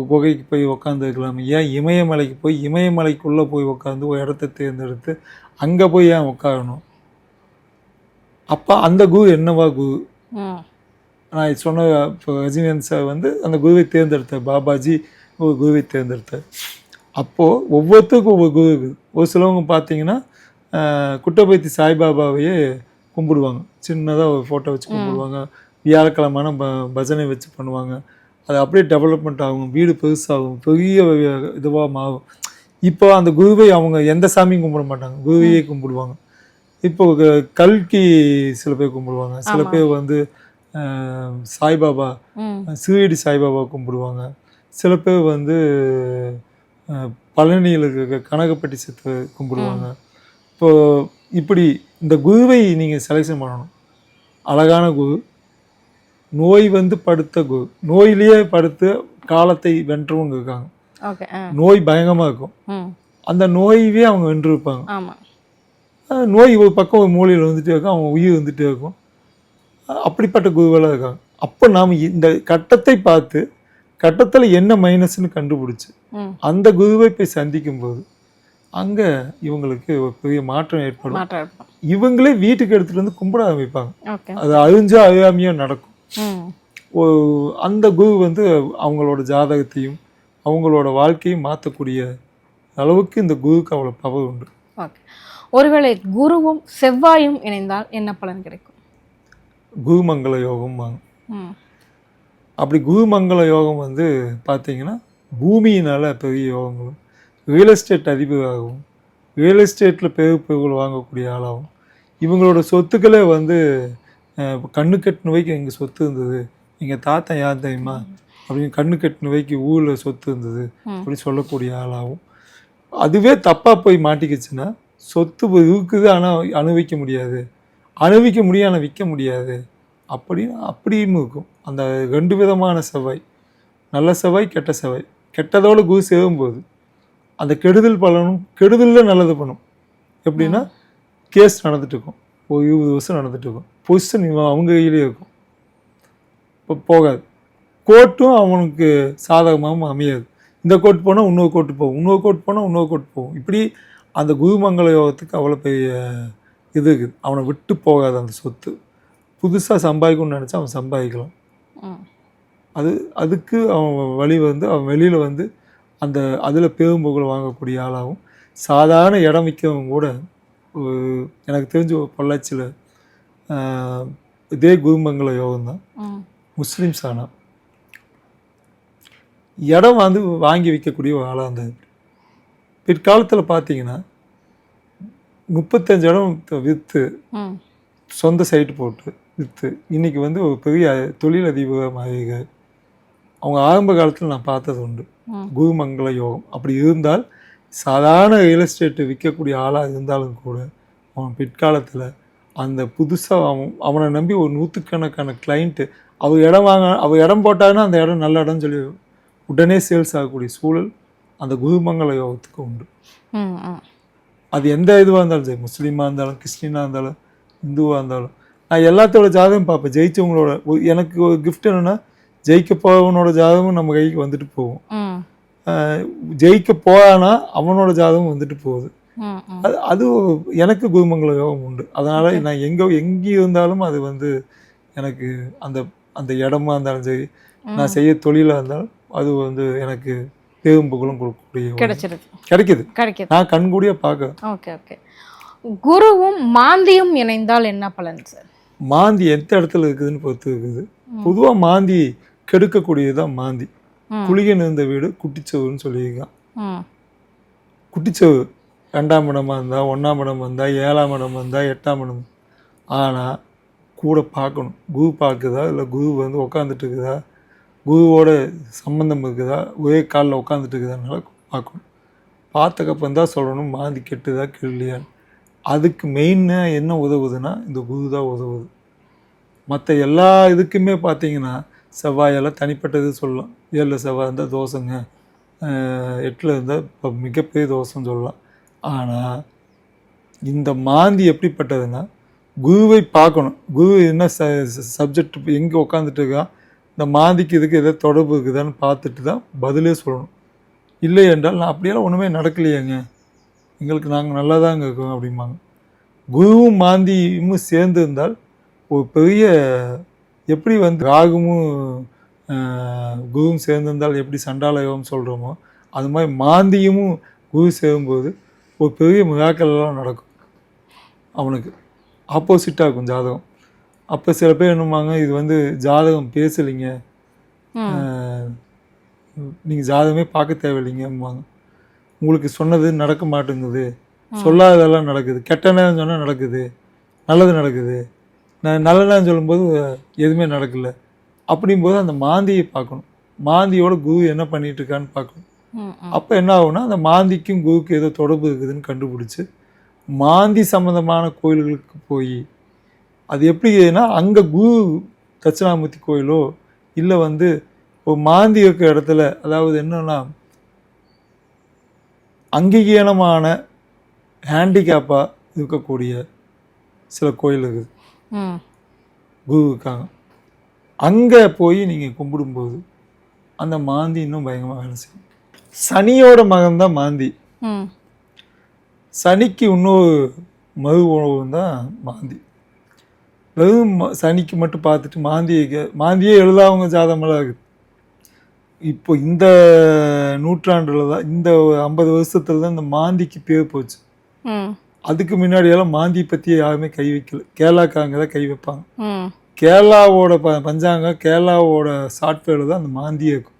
குகைக்கு போய் உக்காந்துருக்கலாம், ஏன் இமயமலைக்கு போய் இமயமலைக்குள்ளே போய் உட்காந்து ஒரு இடத்த தேர்ந்தெடுத்து அங்கே போய் ஏன் உட்காரணும்? அப்போ அந்த குரு என்னவா குரு? நான் சொன்ன இப்போ ரஜினிகாந்த் சார் வந்து அந்த குருவை தேர்ந்தெடுத்தார், பாபாஜி ஒரு குருவை தேர்ந்தெடுத்தார். அப்போது ஒவ்வொருத்தருக்கும் ஒவ்வொரு குரு இருக்குது. ஒரு சிலவங்க பார்த்தீங்கன்னா குட்டபைத்தி சாய்பாபாவையே கும்பிடுவாங்க, சின்னதாக ஒரு ஃபோட்டோ வச்சு கும்பிடுவாங்க, வியாழக்கிழமான பஜனை வச்சு பண்ணுவாங்க. அது அப்படியே டெவலப்மெண்ட் ஆகும், வீடு பெருசாகும், பெரிய இதுவாக மாறும். இப்போ அந்த குருவை அவங்க எந்த சாமியும் கும்பிட மாட்டாங்க, குருவையே கும்பிடுவாங்க. இப்போ கல்கி சில பேர் கும்பிடுவாங்க, சில பேர் வந்து சாய்பாபா சீரடி சாய்பாபா கும்பிடுவாங்க, சில பேர் வந்து பழனியில் இருக்க கனகப்பட்டி சித்து கும்பிடுவாங்க. இப்போ இப்படி இந்த குருவை நீங்கள் செலெக்ஷன் பண்ணணும். அழகான குரு, நோய் வந்து படுத்த குரு, நோயிலேயே படுத்து காலத்தை வென்றவங்க இருக்காங்க. நோய் பயங்கரமாக இருக்கும், அந்த நோயவே அவங்க வென்று இருப்பாங்க. நோய் ஒரு பக்கம் ஒரு மூலையில் வந்துட்டே இருக்கும், அவங்க உயிர் வந்துட்டே இருக்கும். அப்படிப்பட்ட குருவெல்லாம் இருக்காங்க. அப்போ நாம் இந்த கட்டத்தை பார்த்து கட்டத்தில் என்ன மைனஸ்ன்னு கண்டுபிடிச்சி அந்த குருவை போய் சந்திக்கும் போது அங்கே இவங்களுக்கு ஒரு பெரிய மாற்றம் ஏற்படும். இவங்களே வீட்டுக்கு எடுத்துகிட்டு வந்து கும்பிட ஆரம்பிப்பாங்க. அது அழிஞ்சா அழியாமையோ நடக்கும். அந்த குரு வந்து அவங்களோட ஜாதகத்தையும் அவங்களோட வாழ்க்கையும் மாற்றக்கூடிய அளவுக்கு இந்த குருவுக்கு அவ்வளோ பவர் உண்டு. ஒருவேளை குருவும் செவ்வாயும் இணைந்தால் என்ன பலன் கிடைக்கும்? குருமங்கள யோகம் வாங்க. அப்படி குருமங்கள யோகம் வந்து பார்த்தீங்கன்னா பூமியினால் பெரிய யோகங்களும், ரியல் எஸ்டேட் அதிபராகவும், ரியல் எஸ்டேட்டில் புகழ் வாங்கக்கூடிய ஆளாகும். இவங்களோட சொத்துக்களே வந்து கண்ணு கட்டின வைக்க எங்கள் சொத்து இருந்தது, எங்கள் தாத்தா யார் தெரியுமா அப்படின்னு கண்ணு கட்டின வைக்க ஊரில் சொத்து இருந்தது அப்படின்னு சொல்லக்கூடிய ஆளாகும். அதுவே தப்பாக போய் மாட்டிக்கிச்சுன்னா சொத்து இருக்குது ஆனால் அனுபவிக்க முடியாது, அனுபவிக்க முடியும் ஆனால் விற்க முடியாது அப்படின்னு இருக்கும். அந்த 2 விதமான செவ்வாய், நல்ல செவ்வாய் கெட்ட செவ்வாய். கெட்டதோடு குரு சேரும்போது அந்த கெடுதல் பலனும், கெடுதலில் நல்லது பண்ணும். எப்படின்னா கேஸ் நடந்துட்டு இருக்கும், ஒரு 20 வருஷம் நடந்துட்டு இருக்கும். பொசிஷன் அவங்க கையிலே இருக்கும். இப்போ போகாது. கோர்ட்டும் அவனுக்கு சாதகமாகவும் அமையாது. இந்த கோர்ட் போனால் இன்னொரு கோர்ட்டு போகும், இன்னொரு கோர்ட் போனால் இன்னொரு கோர்ட் போகும். இப்படி அந்த குருமங்கள யோகத்துக்கு அவ்வளோ பெரிய இது இருக்குது. அவனை விட்டு போகாது அந்த சொத்து. புதுசாக சம்பாதிக்கணும்னு நினச்சா அவன் சம்பாதிக்கலாம். அதுக்கு அவன் வழி வந்து அவன் வெளியில் வந்து அந்த அதில் பெரும்புகளை வாங்கக்கூடிய ஆளாகவும், சாதாரண இடம் விற்கிறவங்க கூட எனக்கு தெரிஞ்ச பொள்ளாச்சியில் இதே குருமங்கள யோகம் தான் முஸ்லீம்ஸ். ஆனால் இடம் வந்து வாங்கி விற்கக்கூடிய ஒரு ஆளாக இருந்தது. பிற்காலத்தில் பார்த்தீங்கன்னா 35 இடம் விற்று சொந்த சைட்டு போட்டு விற்று இன்றைக்கி வந்து ஒரு பெரிய தொழிலதிபராக அவங்க ஆரம்ப காலத்தில் நான் பார்த்தது உண்டு. குருமங்கள யோகம் அப்படி இருந்தால் சாதாரண ரியல் எஸ்டேட்டு விற்கக்கூடிய ஆளாக இருந்தாலும் கூட அவன் பிற்காலத்தில் அந்த புதுசாக அவனை நம்பி ஒரு 100கணக்கான கிளைண்ட்டு அவர் இடம் போட்டாங்கன்னா அந்த இடம் நல்ல இடம்னு சொல்லி உடனே சேல்ஸ் ஆகக்கூடிய சூழல் அந்த குருமங்கள யோகத்துக்கு உண்டு. அது எந்த இதுவாக இருந்தாலும் சரி, முஸ்லீமாக இருந்தாலும், கிறிஸ்டினாக இருந்தாலும், இந்துவாக இருந்தாலும், நான் எல்லாத்தோட ஜாதகம் பார்ப்பேன். ஜெயிச்சவங்களோட எனக்கு ஒரு கிஃப்ட் என்னென்னா, ஜெயிக்க போகிறவனோட ஜாதகமும் நம்ம கைக்கு வந்துட்டு போகும். ஜெயிக்க போறானா அவனோட ஜாதகம் வந்துட்டு போகுது. அது எனக்கு குருமங்கள யோகம் உண்டு. அதனால் நான் எங்கே இருந்தாலும் அது வந்து எனக்கு அந்த அந்த இடமா இருந்தாலும் சரி, நான் செய்ய தொழிலாக இருந்தாலும் அது வந்து எனக்கு பெரும் புகழும் கொடுக்கக்கூடிய கிடைக்குது. நான் கண்கூடிய பார்க்க. Okay okay. குருவும் மாந்தியும் இணைந்தால் என்ன பலன் சார்? மாந்தி எந்த இடத்துல இருக்குதுன்னு பொறுத்து இருக்குது. பொதுவாக மாந்தி கெடுக்கக்கூடியதுதான் மாந்தி. குளிகை நிறந்த வீடு குட்டிச்சவுன்னு சொல்லியிருக்கான். குட்டிச்சவு 2ஆம் இடமா இருந்தால், 1ஆம் இடம் வந்தால், 7ஆம் இடம் வந்தால், 8ஆம் இடம். ஆனால் கூட பார்க்கணும், குரு பார்க்குதா இல்லை குரு வந்து உட்காந்துட்டு இருக்குதா, குருவோட சம்பந்தம் இருக்குதா, ஒரே காலில் உட்காந்துட்டு இருக்குதானால பார்க்கணும். பார்த்தக்கப்புறம் தான் சொல்லணும் மாந்தி கெட்டுதா கெடலையான்னு. அதுக்கு மெயினாக என்ன உதவுதுன்னா இந்த குரு தான் உதவுது. மற்ற எல்லா இதுக்குமே பார்த்தீங்கன்னா செவ்வாயெல்லாம் தனிப்பட்டது சொல்லலாம். 7 செவ்வாய் இருந்தால் தோசைங்க, 8 இருந்தால் இப்போ மிகப்பெரிய தோசைன்னு சொல்லலாம். ஆனால் இந்த மாந்தி எப்படிப்பட்டதுன்னா குருவை பார்க்கணும். குரு என்ன சப்ஜெக்ட் எங்கே உட்காந்துட்டு இருக்கா, இந்த மாந்திக்கு இதுக்கு எதாவது தொடர்பு இருக்குதான்னு பார்த்துட்டு தான் பதிலே சொல்லணும். இல்லை என்றால் நான் அப்படியெல்லாம் ஒன்றுமே நடக்கலையேங்க, எங்களுக்கு நாங்கள் நல்லா தாங்க இருக்கோம் அப்படிம்பாங்க. குருவும் மாந்தியும் சேர்ந்து இருந்தால் ஒரு பெரிய எப்படி வந்து ராகுமும் குருவும் சேர்ந்திருந்தால் எப்படி சண்டால யோகம் சொல்கிறோமோ அது மாதிரி மாந்தியும் குரு சேரும்போது ஒரு பெரிய மிராக்கல்லாம் நடக்கும். அவனுக்கு ஆப்போசிட்டாக இருக்கும் ஜாதகம். அப்போ சில பேர் என்னம்பாங்க, இது வந்து ஜாதகம் பேசலைங்க, நீங்கள் ஜாதகமே பார்க்க தேவையில்லைங்கம்பாங்க. உங்களுக்கு சொன்னது நடக்க மாட்டேங்குது, சொல்லாததெல்லாம் நடக்குது, கெட்ட நேரம் சொன்னால் நடக்குது, நல்லது நடக்குது, நான் நல்ல நேரம் சொல்லும்போது எதுவுமே நடக்கலை அப்படிங்கும்போது அந்த மாந்தியை பார்க்கணும். மாந்தியோட குரு என்ன பண்ணிட்டு இருக்கான்னு பார்க்கணும். அப்போ என்ன ஆகும்னா அந்த மாந்திக்கும் குருவுக்கு ஏதோ தொடர்பு இருக்குதுன்னு கண்டுபிடிச்சி மாந்தி சம்மந்தமான கோயில்களுக்கு போய் அது எப்படின்னா அங்கே குரு தட்சிணாமூர்த்தி கோயிலோ இல்லை வந்து ஒரு மாந்தி இருக்க இடத்துல, அதாவது என்னன்னா அங்கீகீனமான ஹேண்டிகேப்பாக இருக்கக்கூடிய சில கோயில் இருக்குது குருவுக்காக. அங்கே போய் நீங்கள் கும்பிடும்போது அந்த மாந்தி இன்னும் பயங்கரமாக வேலை செய்யும். சனியோட மகன் தான் மாந்தி. சனிக்கு இன்னொரு மறு உணவு தான் மாந்தி. வெறும் சனிக்கு மட்டும் பார்த்துட்டு மாந்தியே எழுதாவங்க ஜாதமெல்லாம் இருக்குது. இப்போ இந்த நூற்றாண்டில் தான், இந்த 50 வருஷத்துல தான் இந்த மாந்திக்கு பேர் போச்சு. அதுக்கு முன்னாடியெல்லாம் மாந்தி பற்றி யாருமே கை வைக்கல. கேரளாக்காரங்க தான் கை வைப்பாங்க. கேரளாவோட பஞ்சாங்கம், கேரளாவோட சாஃப்ட்வேர் தான் அந்த மாந்தியே இருக்கும்.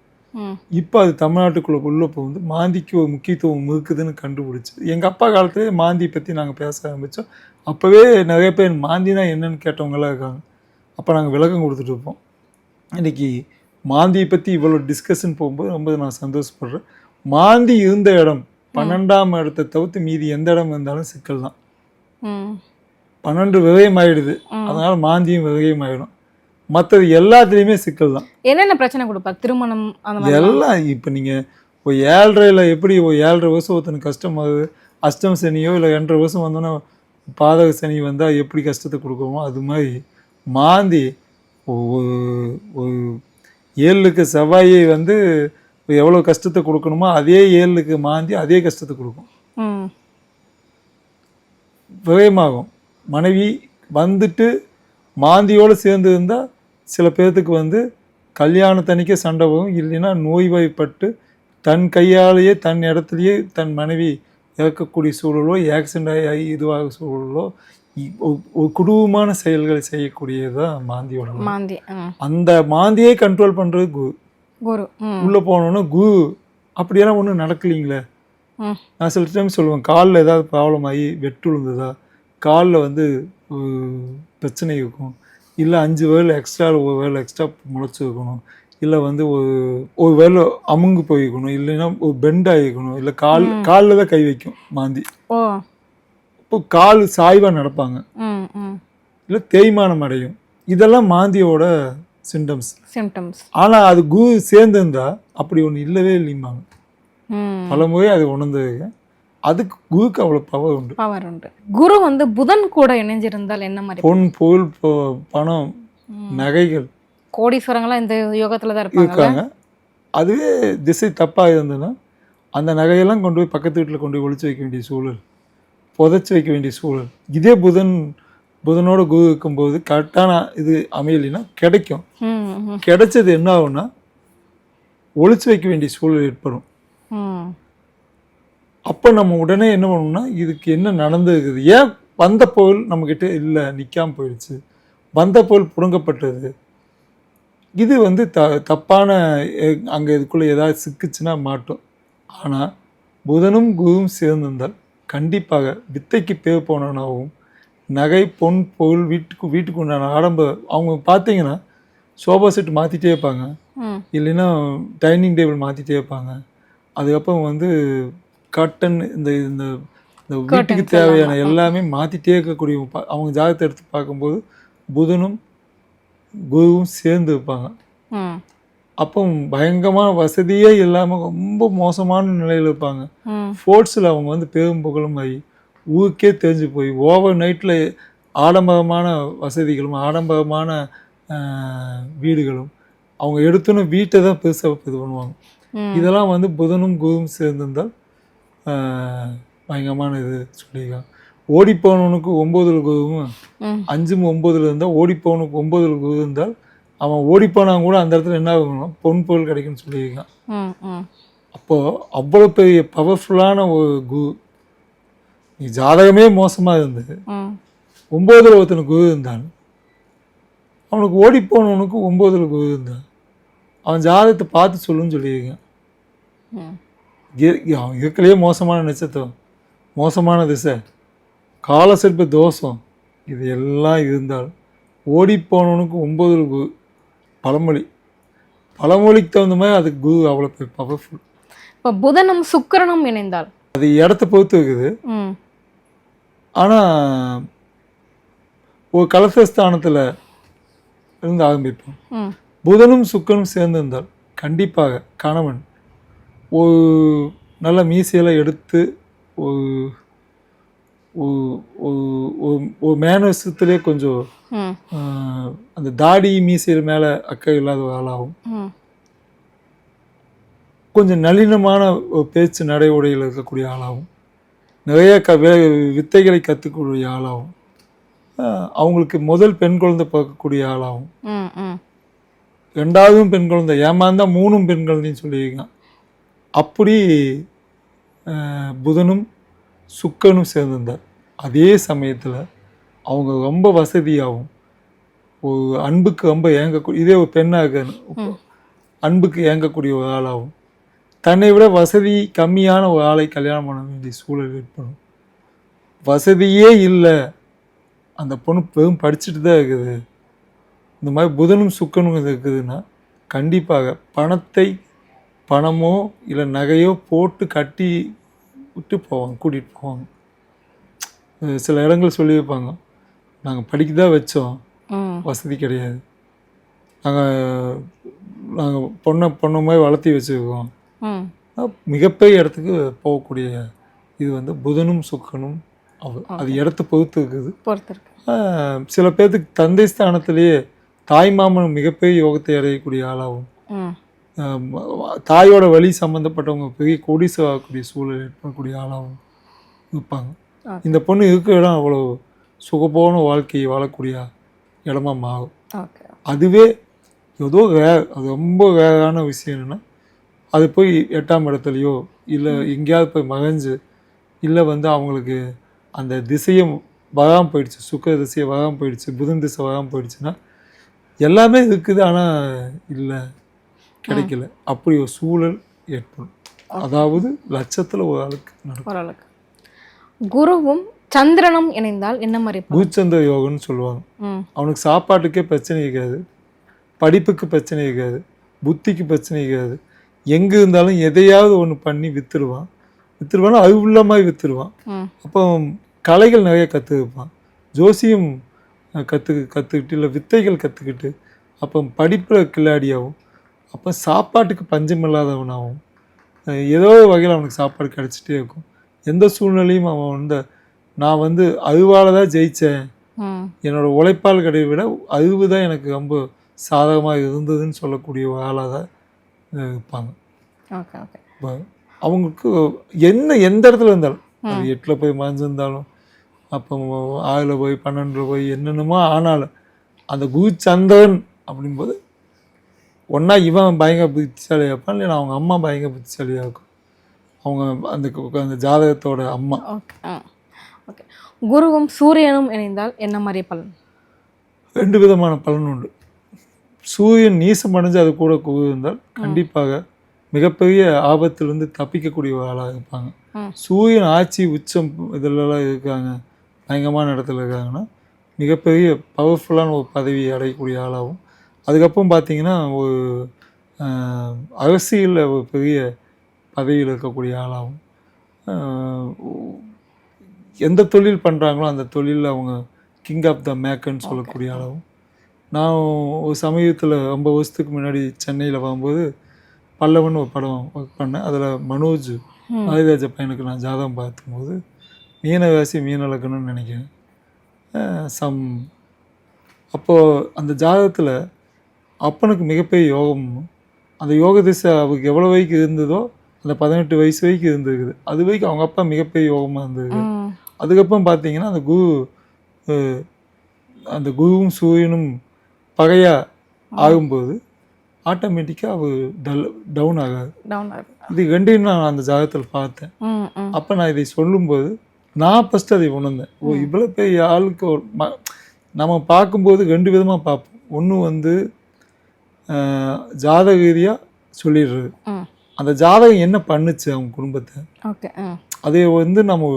இப்போ அது தமிழ்நாட்டுக்குள்ளே வந்து மாந்திக்கு ஒரு முக்கியத்துவம் இருக்குதுன்னு கண்டுபிடிச்சி எங்கள் அப்பா காலத்துலேயே மாந்தியை பற்றி நாங்கள் பேச ஆரம்பித்தோம். அப்போவே நிறைய பேர் மாந்தினா என்னன்னு கேட்டவங்களாம் இருக்காங்க. அப்போ நாங்கள் விளக்கம் கொடுத்துட்டு இருப்போம். இன்றைக்கி மாந்தியை பற்றி இவ்வளோ டிஸ்கஷன் போகும்போது ரொம்ப நான் சந்தோஷப்படுறேன். மாந்தி இருந்த இடம் 12ஆம் இடத்தை தவிர்த்து மீதி எந்த இடம் இருந்தாலும் சிக்கல் தான். 12 விரயம் ஆயிடுது, அதனால மாந்தியும் விரயம் ஆயிடும். மற்றது எல்லாத்துலேயுமே சிக்கல் தான். என்னென்ன பிரச்சனை கொடுப்பார்? திருமணம் எல்லாம். இப்போ நீங்கள் ஒரு 7.5 எப்படி ஒரு 7.5 வருஷம் ஒருத்தனுக்கு கஷ்டமாகுது, அஷ்டம் சனியோ இல்லை 2.5 வருஷம் வந்தோன்னா பாதக சனி வந்தால் எப்படி கஷ்டத்தை கொடுக்குமோ அது மாதிரி மாந்தி ஒரு 7க்கு செவ்வாயை வந்து எவ்வளோ கஷ்டத்தை கொடுக்கணுமோ அதே 7க்கு மாந்தி அதே கஷ்டத்தை கொடுக்கும். விரயமாகும். மனைவி வந்துட்டு மாந்தியோடு சேர்ந்து இருந்தால் சில பேர்த்துக்கு வந்து கல்யாணத்தன்னைக்கே சண்டை வரும். இல்லைன்னா நோய்வாய்ப்பட்டு தன் கையாலேயே தன் இடத்துலையே தன் மனைவி இறக்கக்கூடிய சூழலோ ஆக்சிடென்ட் ஆகி இதுவாக சூழலோ ஒரு குடும்பமான செயல்களை செய்யக்கூடியதுதான் மாந்தியோட மாந்தி. அந்த மாந்தியை கண்ட்ரோல் பண்ணுறது குரு. உள்ளே போனோன்னா அப்படியெல்லாம் ஒன்றும் நடக்கலைங்களே. நான் சில டைம் சொல்லுவேன், காலில் ஏதாவது ப்ராப்ளம் ஆகி வெட்டு விழுந்ததா, காலில் வந்து பிரச்சனை இருக்கும், இல்லை 5 வேலை எக்ஸ்ட்ரா ஒரு வேலை எக்ஸ்ட்ரா முளைச்சி இருக்கணும், இல்லை வந்து ஒரு வேலை அமுங்கு போயிருக்கணும், இல்லைன்னா ஒரு பெண்ட் ஆகிருக்கணும், இல்லை காலில் தான் கை வைக்கும் மாந்தி. இப்போ கால் சாய்வாக நடப்பாங்க, இல்லை தேய்மானம் அடையும். இதெல்லாம் மாந்தியோட சிம்டம்ஸ். ஆனால் அது சேர்ந்துருந்தா அப்படி ஒன்று இல்லவே இல்லைம்பாங்க. பல முறை அது உணர்ந்தது. அதுக்கு குருக்கு அவ்வளோ பவர் உண்டு. குரு வந்து புதன் கூட இணைஞ்சிருந்தால் என்ன மாதிரி? பொன் பொருள் பணம் நகைகள் கோடீஸ்வரங்களாம் இந்த யோகத்தில் தான் இருக்காங்க. அதுவே திசை தப்பாக இருந்ததுன்னா அந்த நகையெல்லாம் கொண்டு போய் பக்கத்து வீட்டில் கொண்டு போய் ஒழிச்சு வைக்க வேண்டிய சூழல், புதைச்சி வைக்க வேண்டிய சூழல். இதே புதனோட குரு இருக்கும்போது கரெக்டான இது அமையலைன்னா கிடைக்கும். கிடைச்சது என்ன ஆகும்னா ஒழிச்சு வைக்க வேண்டிய சூழல் ஏற்படும். அப்போ நம்ம உடனே என்ன பண்ணணும்னா இதுக்கு என்ன நடந்துருக்குது, ஏன் வந்த பொருள் நம்மக்கிட்ட இல்லை நிற்காமல் போயிடுச்சு, வந்த பொருள் புடுங்கப்பட்டது, இது வந்து தப்பான அங்கே இதுக்குள்ளே ஏதாவது சிக்குச்சுன்னா மாட்டோம். ஆனால் புதனும் குருவும் சேர்ந்திருந்தால் கண்டிப்பாக வித்தைக்கு பேர் போனவனாகவும் நகை பொன் பொருள் வீட்டுக்கு உண்டான ஆடம்பரம். அவங்க பார்த்தீங்கன்னா சோஃபா செட் மாற்றிட்டே இருப்பாங்க, இல்லைன்னா டைனிங் டேபிள் மாற்றிட்டே இருப்பாங்க. அதுக்கப்புறம் வந்து கட்டன் இந்த இந்த வீட்டுக்கு தேவையான எல்லாமே மாற்றிட்டே இருக்கக்கூடிய அவங்க ஜாதகத்தை எடுத்து பார்க்கும்போது புதனும் குருவும் சேர்ந்து இருப்பாங்க. அப்போ பயங்கரமான வசதியே இல்லாமல் ரொம்ப மோசமான நிலையில் இருப்பாங்க. ஸ்போர்ட்ஸில் அவங்க வந்து பெரும் புகழும் ஆகி ஊருக்கே தெரிஞ்சு போய் ஓவர் நைட்டில் ஆடம்பரமான வசதிகளும் ஆடம்பரமான வீடுகளும் அவங்க எடுத்துன்னு வீட்டை தான் பெருசாக இது பண்ணுவாங்க. இதெல்லாம் வந்து புதனும் குருவும் சேர்ந்திருந்தால் பயங்கரமான இது சொல்லியிருக்காங்க. ஓடிப்போனவனுக்கு 9 குருவும் 5 9 இருந்தால் ஓடிப்போனுக்கு 9 குரு இருந்தால் அவன் ஓடிப்போனாங்க கூட அந்த இடத்துல என்ன ஆகணும் பொன் பொருள் கிடைக்குன்னு சொல்லியிருக்கான். அப்போது அவ்வளோ பெரிய பவர்ஃபுல்லான ஒரு குரு. நீ ஜாதகமே மோசமாக இருந்தது, 9 ஒருத்தன குரு இருந்தான், அவனுக்கு ஓடிப்போனவனுக்கு 9 குரு இருந்தான், அவன் ஜாதகத்தை பார்த்து சொல்லுன்னு சொல்லியிருக்கான். அவன் இருக்கலையே மோசமான நட்சத்திரம், மோசமான திசை, காலசர்ப்ப தோஷம், இது எல்லாம் இருந்தால் ஓடிப்போனவனுக்கு 9 குரு. பழமொழிக்கு தகுந்த மாதிரி அதுக்கு குரு அவ்வளோ பவர்ஃபுல். இப்போ புதனும் சுக்கிரனும் இணைந்தால் அது இடத்த பொறுத்து இருக்குது. ஆனால் ஒரு கலசஸ்தானத்தில் இருந்து ஆரம்பிப்போம். புதனும் சுக்கனும் சேர்ந்திருந்தால் கண்டிப்பாக கணவன் ஒரு நல்ல மீசையெல்லாம் எடுத்து ஒரு மேனஸத்திலே கொஞ்சம் அந்த தாடி மீசையில் மேலே அக்கறை இல்லாத ஒரு ஆளாகும். கொஞ்சம் நளினமான ஒரு பேச்சு நடை உடையில் இருக்கக்கூடிய ஆளாகும். நிறைய வித்தைகளை கற்றுக்கூடிய ஆளாகும். அவங்களுக்கு முதல் பெண் குழந்தை பார்க்கக்கூடிய ஆளாகும். 2வதும் பெண் குழந்தை, ஏமாந்தா 3ம் பெண் குழந்தைன்னு சொல்லியிருக்கான். அப்படி புதனும் சுக்கனும் சேர்ந்திருந்தார். அதே சமயத்தில் அவங்க ரொம்ப வசதியாகவும் ஒரு அன்புக்கு ரொம்ப ஏங்கக்கூடிய, இதே ஒரு பெண்ணாக அன்புக்கு ஏங்கக்கூடிய ஒரு ஆளாகவும், தன்னை விட வசதி கம்மியான ஒரு ஆளை கல்யாணம் பண்ண வேண்டிய சூழல் ஏற்படும். வசதியே இல்லை, அந்த பொண்ணு பெரும் படிச்சுட்டு தான் இருக்குது, இந்த மாதிரி புதனும் சுக்கனும் இருக்குதுன்னா கண்டிப்பாக பணமோ இல்லை நகையோ போட்டு கட்டி விட்டு போவாங்க, கூட்டிகிட்டு போவாங்க. சில இடங்கள் சொல்லியிருப்பாங்க, நாங்கள் படிக்க தான் வச்சோம், வசதி கிடையாது, நாங்கள் பொண்ணை மாதிரி வளர்த்தி வச்சுருக்கோம். மிகப்பெரிய இடத்துக்கு போகக்கூடிய இது வந்து புதனும் சுக்கனும் அது இடத்த பொறுத்து இருக்குது. பொறுத்திருக்கு. சில பேர்த்துக்கு தந்தை ஸ்தானத்திலேயே தாய்மாமன் மிகப்பெரிய யோகத்தை அடையக்கூடிய ஆளாகும். தாயோட வழி சம்மந்தப்பட்டவங்க பெரிய கோடீஸ்வரர் ஆகக்கூடிய சூழல் ஏற்படக்கூடிய ஆளாகவும் இருப்பாங்க. இந்த பொண்ணு இருக்கிற இடம் அவ்வளோ சுகபோன வாழ்க்கையை வாழக்கூடிய இடமா மாறும். அதுவே ஏதோ அது ரொம்ப வேறான விஷயம் என்னென்னா, அது போய் 8ஆம் இடத்துலையோ இல்லை எங்கேயாவது போய் மறைஞ்சு, இல்லை அவங்களுக்கு அந்த திசையும் வராமல் போயிடுச்சு, சுக்கர திசையை வராமல் போயிடுச்சு, புதன் திசை வராமல் போயிடுச்சுன்னா எல்லாமே இருக்குது, ஆனால் இல்லை கிடைக்கல, அப்படி ஒரு சூழல் ஏற்படும். அதாவது லட்சத்தில் ஒரு ஆளுக்கு நடக்கும். குருவும் சந்திரனும் இணைந்தால் என்ன மாதிரி? பூச்சந்திர யோகம்னு சொல்லுவாங்க. அவனுக்கு சாப்பாட்டுக்கே பிரச்சனை இருக்காது, படிப்புக்கு பிரச்சனை இருக்காது, புத்திக்கு பிரச்சனை இருக்காது. எங்கே இருந்தாலும் எதையாவது ஒன்று பண்ணி வித்துருவான், அது உள்ள மாதிரி வித்துருவான். அப்போ கலைகள் நிறைய கற்றுப்பான், ஜோசியம் கற்றுக்கிட்டு இல்லை வித்தைகள் கற்றுக்கிட்டு, அப்போ படிப்பில் கில்லாடியாகவும், அப்போ சாப்பாட்டுக்கு பஞ்சம் இல்லாதவனாகவும், ஏதோ வகையில் அவனுக்கு சாப்பாடு கிடச்சிட்டே இருக்கும். எந்த சூழ்நிலையும் அவன் நான் அழுவால் தான் ஜெயித்தேன், என்னோடய உழைப்பால் கிடையை விட அழுவு தான் எனக்கு ரொம்ப சாதகமாக இருந்ததுன்னு சொல்லக்கூடிய ஒரு ஆளாக தான் இருப்பாங்க. அவங்களுக்கு எந்த இடத்துல இருந்தாலும், அது 8ல் போய் மறைஞ்சிருந்தாலும், அப்போ 6ல் போய் 12ல் போய் என்னென்னமோ ஆனாலும், அந்த குருச்சந்திரன் அப்படிங்கும்போது ஒன்றா இவன் பயங்கர புத்திசாலியாக இருப்பான், இல்லைன்னா அவங்க அம்மா பயங்கர புத்திசாலியாக இருக்கும், அவங்க அந்த ஜாதகத்தோட அம்மா. ஓகே. குருவும் சூரியனும் இணைந்தால் என்ன மாதிரி பலன்? 2 விதமான பலன் உண்டு. சூரியன் நீசம் அடைஞ்சு அது கூட குரு இருந்தால் கண்டிப்பாக மிகப்பெரிய ஆபத்திலிருந்து தப்பிக்கக்கூடிய ஒரு ஆளாக இருப்பாங்க. சூரியன் ஆட்சி உச்சம் இதிலெல்லாம் இருக்காங்க, பயங்கரமான இடத்துல இருக்காங்கன்னா மிகப்பெரிய பவர்ஃபுல்லான ஒரு பதவியை அடையக்கூடிய ஆளாகவும், அதுக்கப்புறம் பார்த்திங்கன்னா ஒரு அரசியலில் ஒரு பெரிய பதவியில் இருக்கக்கூடிய ஆளாகவும், எந்த தொழில் பண்ணுறாங்களோ அந்த தொழிலில் அவங்க கிங் ஆஃப் த மேக்கர்னு சொல்லக்கூடிய ஆளாகவும். நான் ஒரு சமயத்தில் ரொம்ப வருஷத்துக்கு முன்னாடி சென்னையில் வரும்போது பல்லவன் ஒரு படம் ஒர்க் பண்ணேன். அதில் மனோஜ் ஆதிராஜ பையனுக்கு நான் ஜாதகம் பார்க்கும்போது மீனராசி மீனலக்கணும்னு நினைக்கிறேன். அப்போது அந்த ஜாதகத்தில் அப்பனுக்கு மிகப்பெரிய யோகம், அந்த யோக திசை அவருக்கு எவ்வளோ வரைக்கும் இருந்ததோ அந்த 18 வயசு வரைக்கும் இருந்திருக்குது. அது வரைக்கும் அவங்க அப்பா மிகப்பெரிய யோகமாக இருந்தது. அதுக்கப்புறம் பார்த்தீங்கன்னா அந்த குருவும் சூரியனும் பகையாக ஆகும்போது ஆட்டோமேட்டிக்காக அவர் டவுன் ஆகாது. இது 2யும் நான் அந்த ஜாதகத்தில் பார்த்தேன். அப்போ நான் இதை சொல்லும்போது நான் ஃபஸ்ட்டு அதை உணர்ந்தேன். இவ்வளோ பெரிய ஆளுக்கு ஒரு நம்ம பார்க்கும்போது 2 விதமாக பார்ப்போம். ஒன்று ஜாதக ரீதியாக சொல்லிடுறது, அந்த ஜாதகம் என்ன பண்ணுச்சு அவங்க குடும்பத்தை, அதை நம்ம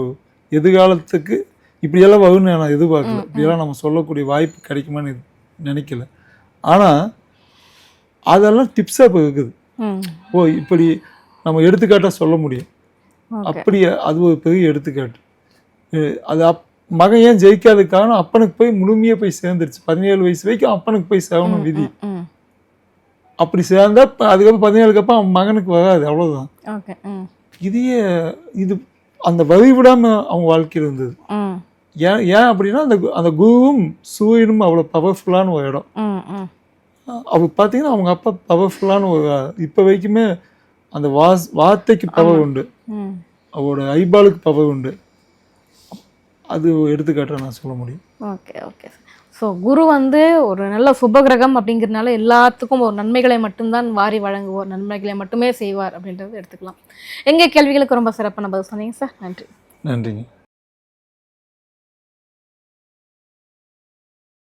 எதிர்காலத்துக்கு இப்படியெல்லாம் வரும்னு நான் எதிர்பார்க்கல, இப்படியெல்லாம் நம்ம சொல்லக்கூடிய வாய்ப்பு கிடைக்குமான்னு நினைக்கல. ஆனால் அதெல்லாம் டிப்ஸாக இப்போ இருக்குது. இப்படி நம்ம எடுத்துக்காட்டாக சொல்ல முடியும். அப்படி அது ஒரு பெரிய எடுத்துக்காட்டு. அது மகன் ஏன் ஜெயிக்காதுக்கான அப்பனுக்கு போய் முழுமையாக போய் சேர்ந்துருச்சு. 17 வயசு வரைக்கும் அப்பனுக்கு போய் சேரணும் விதி. அப்படி சேர்ந்தா அதுக்கப்புறம் 17க்கு அப்புறம் அவன் மகனுக்கு வராது, அவ்வளோதான். இது அந்த வழி விடாமல் அவங்க வாழ்க்கையில் இருந்தது. ஏன் அப்படின்னா அந்த குருவும் சூரியனும் அவ்வளோ பவர்ஃபுல்லான ஒரு இடம். அவர் பார்த்தீங்கன்னா அவங்க அப்பா பவர்ஃபுல்லான ஒரு, இப்போ வரைக்குமே அந்த வார்த்தைக்கு பவர் உண்டு, அவரோட ஐபாலுக்கு பவர் உண்டு. அது எடுத்துக்காட்டாக நான் சொல்ல முடியும். ஓகே. ஸோ குரு ஒரு நல்ல சுபகிரகம் அப்படிங்கிறதுனால எல்லாத்துக்கும் ஒரு நன்மைகளை மட்டும்தான் வாரி வழங்குவார், நன்மைகளை மட்டுமே செய்வார் அப்படின்றது எடுத்துக்கலாம். எங்கள் கேள்விகளுக்கு ரொம்ப சிறப்பான பதில் சொன்னீங்க சார். நன்றிங்க.